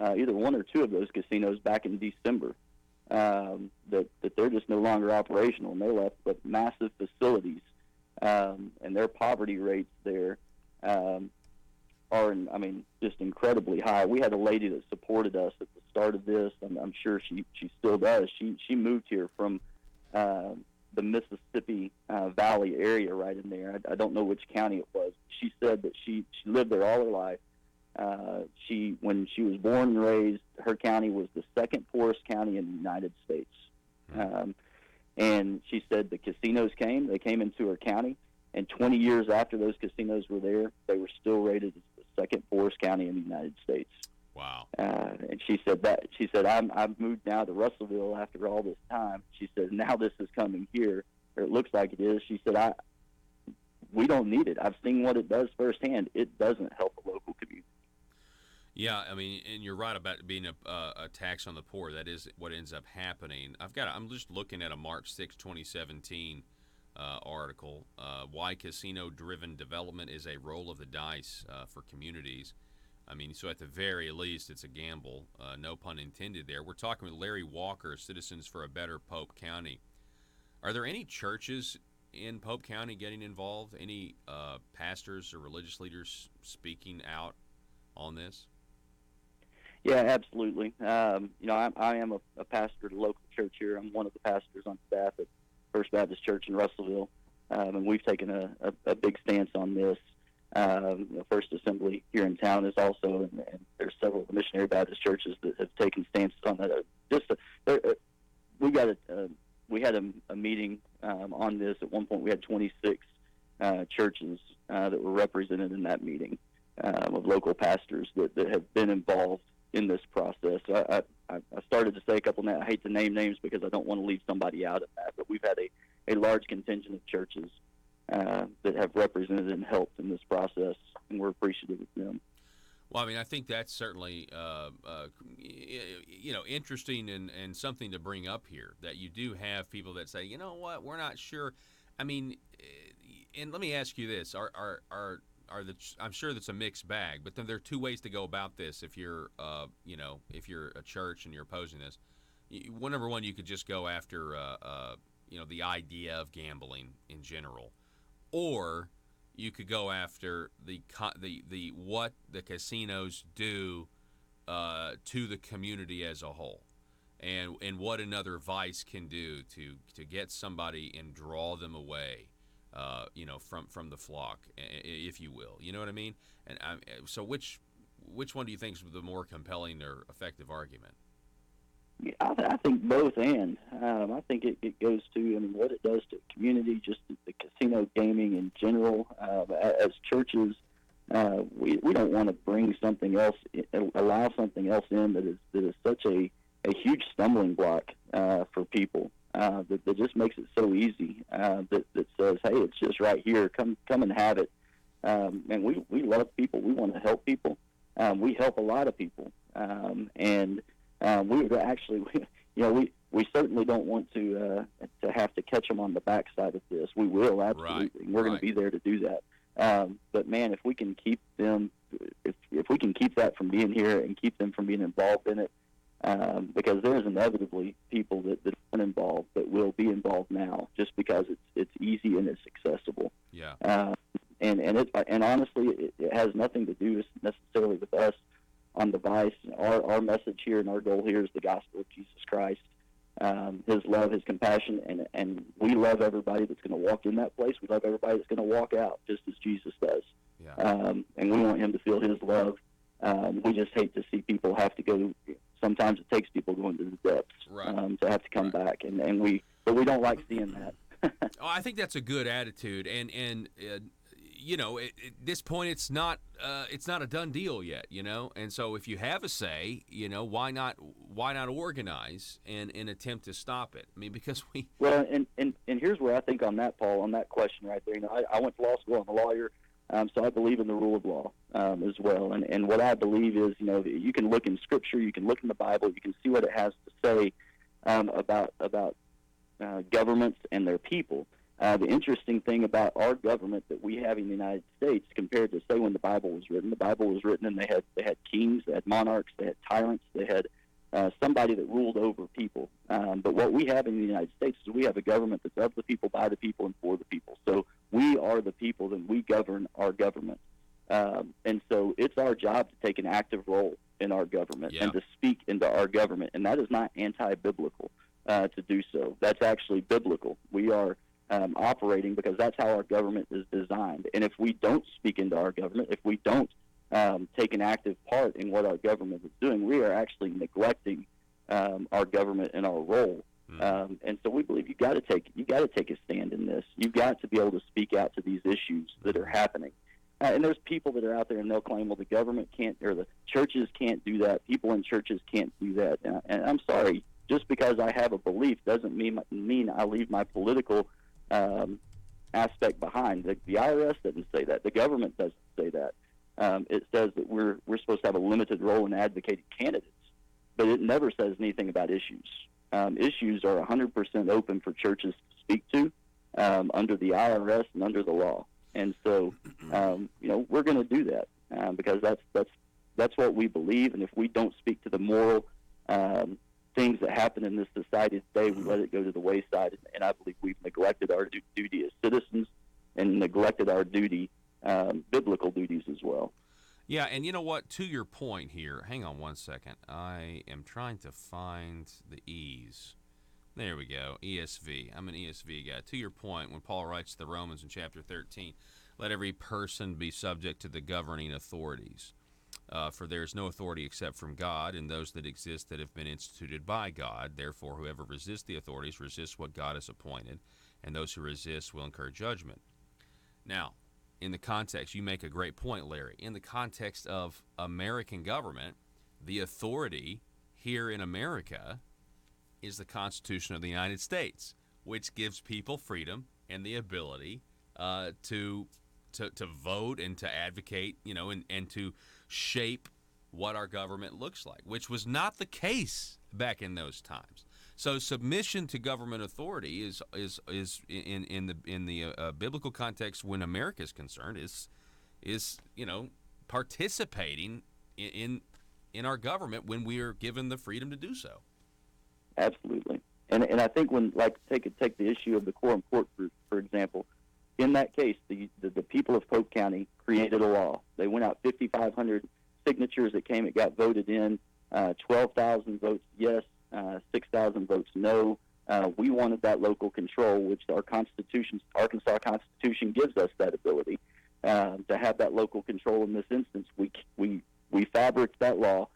either one or two of those casinos back in December. That they're just no longer operational, and they're left with massive facilities, and their poverty rates there are, just incredibly high. We had a lady that supported us at the start of this, and I'm sure she still does. She moved here from the Mississippi Valley area right in there. I don't know which county it was. She said that she lived there all her life. When she was born and raised, her county was the second poorest county in the United States. And she said the casinos they came into her county, and 20 years after those casinos were there, they were still rated as the second poorest county in the United States. Wow. And she said I've moved now to Russellville after all this time. She said, now this is coming here, or it looks like it is. She said, we don't need it. I've seen what it does firsthand. It doesn't help the local community. Yeah, I mean, and you're right about being a tax on the poor. That is what ends up happening. I'm just looking at a March 6, 2017 article. Why casino-driven development is a roll of the dice for communities. I mean, so at the very least, it's a gamble. No pun intended there. We're talking with Larry Walker, Citizens for a Better Pope County. Are there any churches in Pope County getting involved? Any pastors or religious leaders speaking out on this? Yeah, absolutely. I am a pastor at a local church here. I'm one of the pastors on staff at First Baptist Church in Russellville, and we've taken a big stance on this. First Assembly here in town is also, and there's several of the missionary Baptist churches that have taken stances on that. We had a meeting on this. At one point, we had 26 churches that were represented in that meeting of local pastors that have been involved in this process. I started to say a couple now. I hate to name names because I don't want to leave somebody out of that, but we've had a large contingent of churches that have represented and helped in this process, and we're appreciative of them. Well, I mean, I think that's certainly interesting and something to bring up here, that you do have people that say, you know what, we're not sure. I mean, and let me ask you this: I'm sure that's a mixed bag, but then there are two ways to go about this. If you're if you're a church and you're opposing this, number one, you could just go after the idea of gambling in general, or you could go after the what the casinos do to the community as a whole, and what another vice can do to get somebody and draw them away, from the flock, if you will. You know what I mean? And so which one do you think is the more compelling or effective argument? I think both, and I think it goes to what it does to the community, just the casino gaming in general. As churches, we don't want to bring something else, allow something else in that is such a huge stumbling block for people. That just makes it so easy. That says, hey, it's just right here. Come and have it. And we love people. We want to help people. We help a lot of people. And we actually, we certainly don't want to have to catch them on the backside of this. We will, absolutely. Right. We're going to be there to do that. But man, if we can keep them, if we can keep that from being here and keep them from being involved in it, because there's inevitably people that aren't involved that will be involved now, just because it's easy and it's accessible. Yeah. And honestly, it has nothing to do necessarily with us on the vice. Our message here and our goal here is the gospel of Jesus Christ, His love, His compassion, and we love everybody that's going to walk in that place. We love everybody that's going to walk out, just as Jesus does. Yeah. And we want Him to feel His love. We just hate to see people have to go. Sometimes it takes people going to the depths to have to come back, but we don't like seeing that. I think that's a good attitude, and at this point, it's not a done deal yet, And so, if you have a say, why not organize and attempt to stop it? I mean, because we. Well, and here's where I think on that, Paul, on that question right there. I went to law school. I'm a lawyer, so I believe in the rule of law as well. And what I believe is, you can look in Scripture, you can look in the Bible, you can see what it has to say about governments and their people. The interesting thing about our government that we have in the United States compared to, say, when the Bible was written and they had kings, they had monarchs, they had tyrants, they had somebody that ruled over people. But what we have in the United States is we have a government that's of the people, by the people, and for the people. So we are the people, and we govern our government. And so it's our job to take an active role in our government and to speak into our government. And that is not anti-biblical to do so. That's actually biblical. We are operating because that's how our government is designed. And if we don't speak into our government, if we don't take an active part in what our government is doing, we are actually neglecting our government and our role. And so we believe you got to take a stand in this. You've got to be able to speak out to these issues that are happening. And there's people that are out there and they'll claim, well, the government can't, or the churches can't do that. People in churches can't do that. And I'm sorry, just because I have a belief doesn't mean I leave my political aspect behind. The IRS doesn't say that. The government doesn't say that. It says that we're supposed to have a limited role in advocating candidates, but it never says anything about issues. Issues are 100% open for churches to speak to under the IRS and under the law. And so, we're going to do that because that's what we believe. And if we don't speak to the moral things that happen in this society today, we let it go to the wayside. And I believe we've neglected our duty as citizens and neglected our duty, biblical duties as well. Yeah, and you know what? To your point here, hang on one second. I am trying to find the E's. There we go, ESV. I'm an ESV guy. To your point, when Paul writes to the Romans in chapter 13, let every person be subject to the governing authorities. For there is no authority except from God, and those that exist that have been instituted by God. Therefore, whoever resists the authorities resists what God has appointed, and those who resist will incur judgment. Now, in the context, you make a great point, Larry. In the context of American government, the authority here in America is the Constitution of the United States, which gives people freedom and the ability to vote and to advocate, and to shape what our government looks like, which was not the case back in those times. So submission to government authority is in the biblical context when America is concerned is participating in our government when we are given the freedom to do so. Absolutely. And I think when, take the issue of the quorum court, for example, in that case, the people of Polk County created a law. They went out 5,500 signatures that came. It got voted in, 12,000 votes yes, 6,000 votes no. We wanted that local control, which our Arkansas Constitution gives us that ability to have that local control. In this instance, we fabricated that law.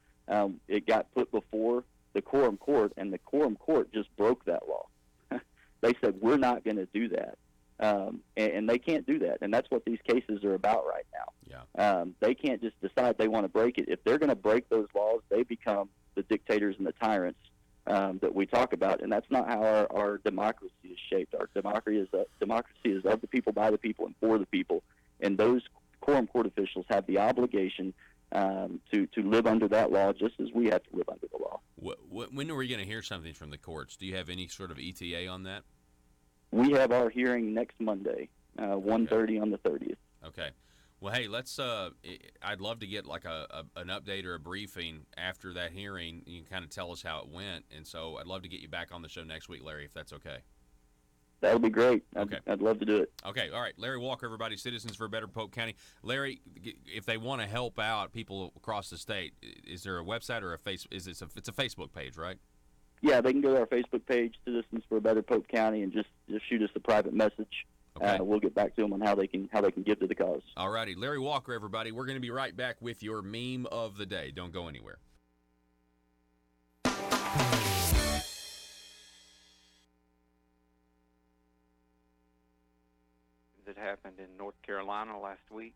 It got put before the quorum court, and the quorum court just broke that law. They said, we're not going to do that. And they can't do that. And that's what these cases are about right now. Yeah. They can't just decide they want to break it. If they're going to break those laws, they become the dictators and the tyrants that we talk about. And that's not how our democracy is shaped. Our democracy is of the people, by the people, and for the people. And those quorum court officials have the obligation to live under that law just as we have to live under the law. When are we going to hear something from the courts? Do you have any sort of ETA on that? We have our hearing next Monday, 1:30 on the 30th. Okay. Well, hey, let's. I'd love to get like an update or a briefing after that hearing. You can kind of tell us how it went, and so I'd love to get you back on the show next week, Larry, if that's okay. That would be great. Okay. I'd love to do it. Okay, all right. Larry Walker, everybody, Citizens for a Better Polk County. Larry, if they want to help out people across the state, is there a website or it's a Facebook page, right? Yeah, they can go to our Facebook page, Citizens for a Better Polk County, and just shoot us a private message. Okay. We'll get back to them on how they can give to the cause. All righty. Larry Walker, everybody. We're going to be right back with your meme of the day. Don't go anywhere. That happened in North Carolina last week.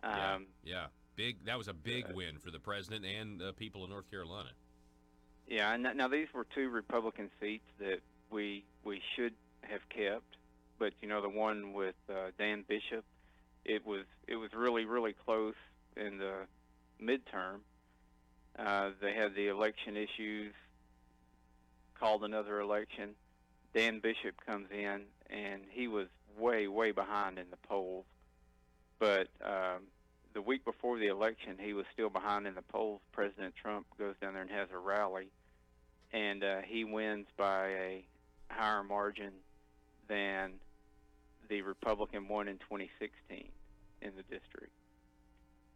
Yeah. Big. That was a big win for the president and people of North Carolina. Yeah, and now these were two Republican seats that we should have kept, but the one with Dan Bishop, it was really, really close in the midterm. They had the election issues, called another election. Dan Bishop comes in and he was way, way behind in the polls. But the week before the election, he was still behind in the polls. President Trump goes down there and has a rally, and he wins by a higher margin than the Republican won in 2016 in the district.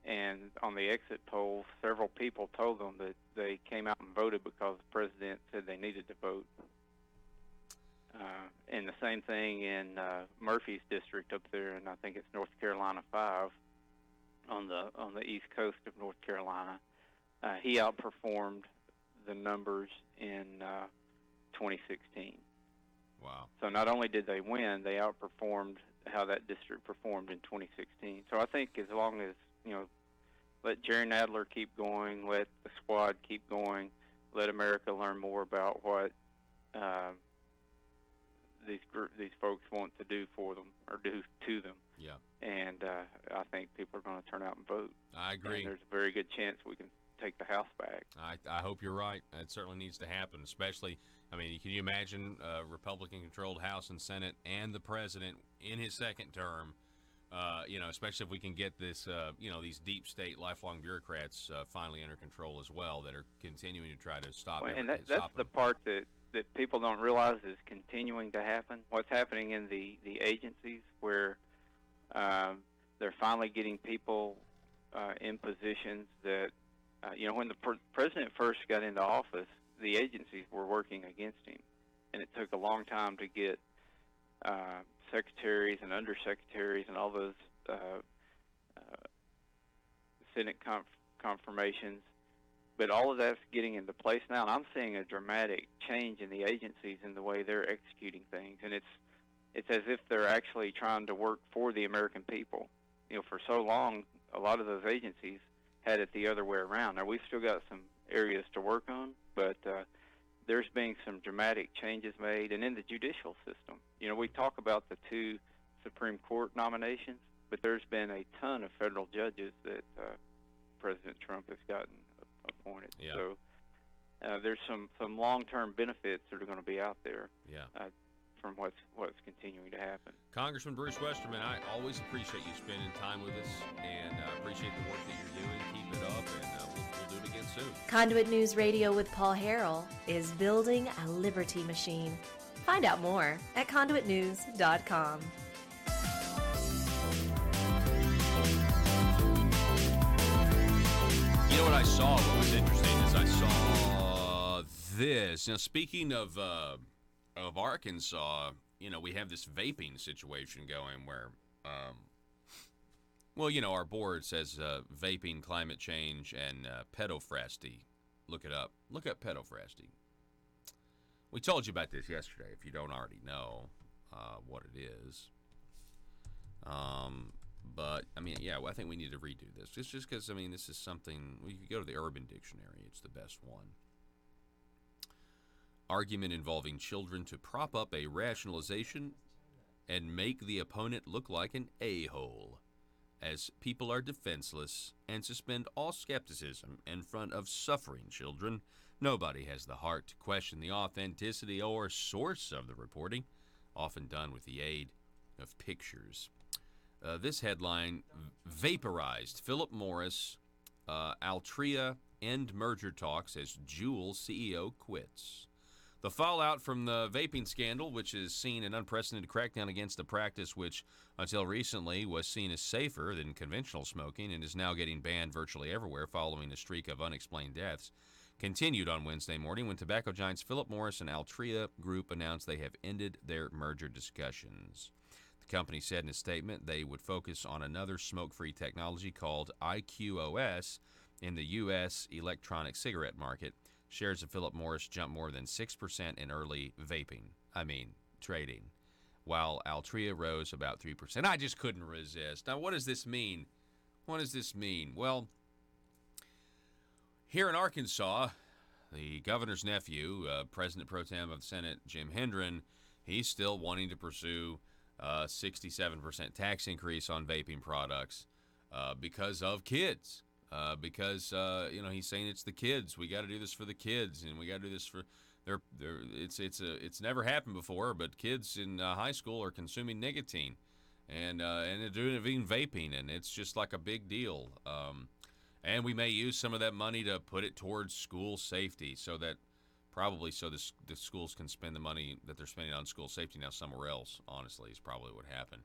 And on the exit polls, several people told them that they came out and voted because the president said they needed to vote. And the same thing in Murphy's district up there, and I think it's North Carolina 5 on the east coast of North Carolina. He outperformed the numbers in 2016. Wow. So not only did they win, they outperformed how that district performed in 2016. So I think as long as, let Jerry Nadler keep going, let the squad keep going, let America learn more about what these folks want to do for them or do to them. Yeah. And I think people are going to turn out and vote. I agree. And there's a very good chance we can take the House back. I hope you're right. It certainly needs to happen, especially, can you imagine a Republican-controlled House and Senate and the president in his second term, especially if we can get this, these deep state, lifelong bureaucrats finally under control as well that are continuing to try to stop well, and that's the part that people don't realize is continuing to happen. What's happening in the agencies where they're finally getting people in positions that, when the president first got into office, the agencies were working against him. And it took a long time to get secretaries and undersecretaries and all those Senate confirmations. But all of that's getting into place now, and I'm seeing a dramatic change in the agencies and the way they're executing things. And it's as if they're actually trying to work for the American people. For so long, a lot of those agencies had it the other way around. Now, we've still got some areas to work on, but there's been some dramatic changes made. And in the judicial system, we talk about the 2 Supreme Court nominations, but there's been a ton of federal judges that President Trump has gotten appointed. Yeah. So there's some long-term benefits that are going to be out there. Yeah. From what's continuing to happen. Congressman Bruce Westerman, I always appreciate you spending time with us, and I appreciate the work that you're doing. Keep it up, and we'll do it again soon. Conduit News Radio with Paul Harrell is building a liberty machine. Find out more at conduitnews.com. You know what I saw? What was interesting is I saw this. Now, speaking of Arkansas, we have this vaping situation going where, our board says vaping, climate change, and pedophrasty. Look it up. Look up pedophrasty. We told you about this yesterday, if you don't already know what it is. But, I think we need to redo this. Just because, this is something, you could go to the Urban Dictionary. It's the best one. Argument involving children to prop up a rationalization and make the opponent look like an a-hole, as people are defenseless and suspend all skepticism in front of suffering children. Nobody has the heart to question the authenticity or source of the reporting, often done with the aid of pictures. This headline, vaporized Philip Morris, Altria end merger talks as Juul CEO quits. The fallout from the vaping scandal, which has seen an unprecedented crackdown against a practice which, until recently, was seen as safer than conventional smoking and is now getting banned virtually everywhere following a streak of unexplained deaths, continued on Wednesday morning when tobacco giants Philip Morris and Altria Group announced they have ended their merger discussions. The company said in a statement they would focus on another smoke-free technology called IQOS in the U.S. electronic cigarette market. Shares of Philip Morris jumped more than 6% in early trading, while Altria rose about 3%. I just couldn't resist. Now, what does this mean? Well, here in Arkansas, the governor's nephew, President Pro Tem of the Senate, Jim Hendren, he's still wanting to pursue a 67% tax increase on vaping products because of kids. He's saying it's the kids. We got to do this for the kids, and we got to do this for It's never happened before, but kids in high school are consuming nicotine, and they're doing it even vaping, and it's just like a big deal. And we may use some of that money to put it towards school safety, so the schools can spend the money that they're spending on school safety now somewhere else. Honestly, is probably what happened.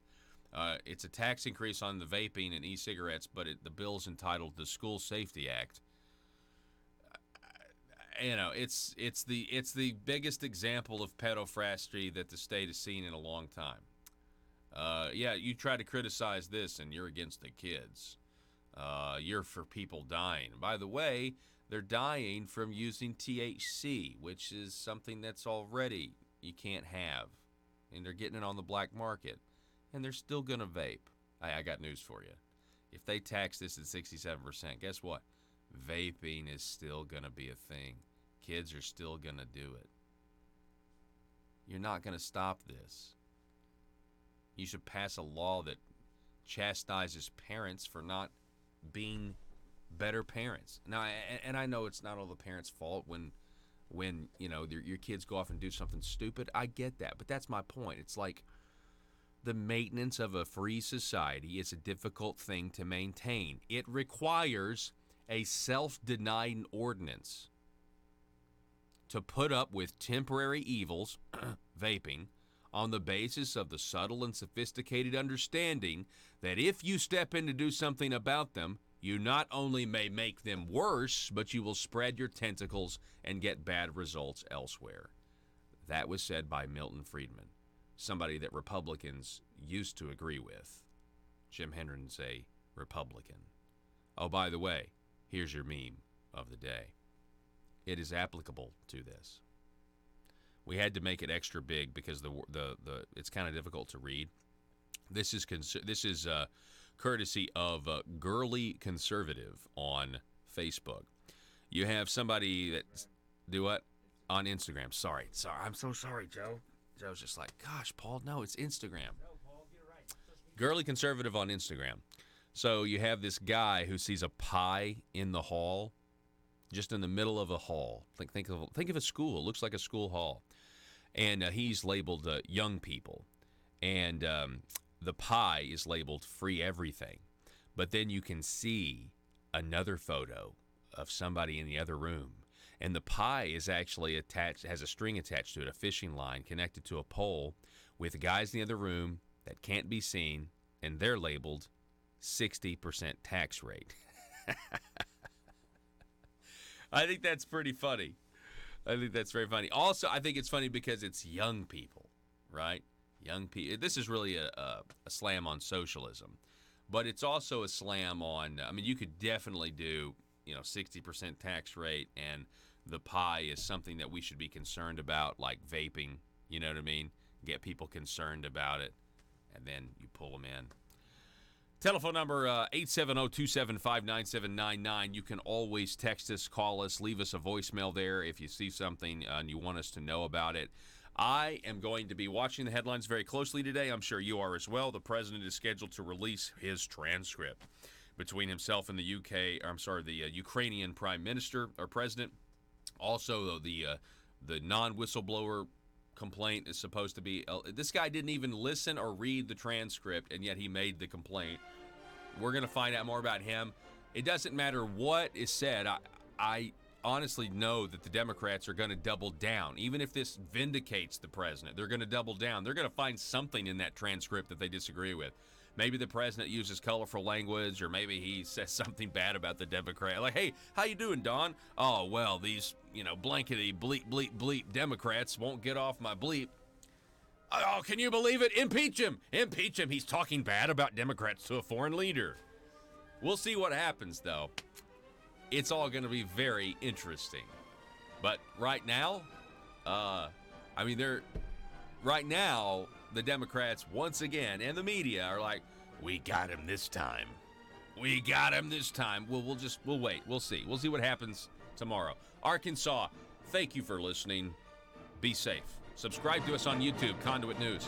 It's a tax increase on the vaping and e-cigarettes, but the bill's entitled the School Safety Act. It's the biggest example of pedophrastry that the state has seen in a long time. You try to criticize this, and you're against the kids. You're for people dying. By the way, they're dying from using THC, which is something that's already you can't have, and they're getting it on the black market, and they're still gonna vape. I got news for you. If they tax this at 67%, guess what? Vaping is still gonna be a thing. Kids are still gonna do it. You're not gonna stop this. You should pass a law that chastises parents for not being better parents. Now, and I know it's not all the parents' fault when your kids go off and do something stupid. I get that, but that's my point. It's like the maintenance of a free society is a difficult thing to maintain. It requires a self-denying ordinance to put up with temporary evils, vaping, on the basis of the subtle and sophisticated understanding that if you step in to do something about them, you not only may make them worse, but you will spread your tentacles and get bad results elsewhere. That was said by Milton Friedman, somebody that Republicans used to agree with. Jim Hendren's a Republican. Oh, by the way, here's your meme of the day. It is applicable to this. We had to make it extra big because the it's kind of difficult to read. This is courtesy of Girly Conservative on Facebook. You have somebody that do what on Instagram. Sorry, I'm so sorry, Joe. Joe's just like, gosh, Paul, no, it's Instagram. No, Paul, get it right. Girly Conservative on Instagram. So you have this guy who sees a pie in the hall, just in the middle of a hall. Think of a school. It looks like a school hall. And he's labeled young people. And the pie is labeled free everything. But then you can see another photo of somebody in the other room. And the pie is actually attached, has a string attached to it, a fishing line connected to a pole with guys in the other room that can't be seen, and they're labeled 60% tax rate. I think that's pretty funny. I think that's very funny. Also, I think it's funny because it's young people, right? Young people. This is really a slam on socialism, but it's also a slam on, I mean, you could definitely do, 60% tax rate, and the pie is something that we should be concerned about, like vaping, you know what I mean? Get people concerned about it, and then you pull them in. Telephone number 870-275-9799. You can always text us, call us, leave us a voicemail there if you see something and you want us to know about it. I am going to be watching the headlines very closely today. I'm sure you are as well. The president is scheduled to release his transcript between himself and the Ukrainian prime minister or president. Also, the non-whistleblower complaint is supposed to be, this guy didn't even listen or read the transcript, and yet he made the complaint. We're going to find out more about him. It doesn't matter what is said. I honestly know that the Democrats are going to double down. Even if this vindicates the president, they're going to double down. They're going to find something in that transcript that they disagree with. Maybe the president uses colorful language, or maybe he says something bad about the Democrat. Like, hey, how you doing, Don? Oh, well, these, blankety bleep, bleep, bleep Democrats won't get off my bleep. Oh, can you believe it? Impeach him. Impeach him. He's talking bad about Democrats to a foreign leader. We'll see what happens, though. It's all going to be very interesting. But right now, the Democrats, once again, and the media are like, we got him this time. We got him this time. Well, we'll wait. We'll see. We'll see what happens tomorrow. Arkansas, thank you for listening. Be safe. Subscribe to us on YouTube, Conduit News.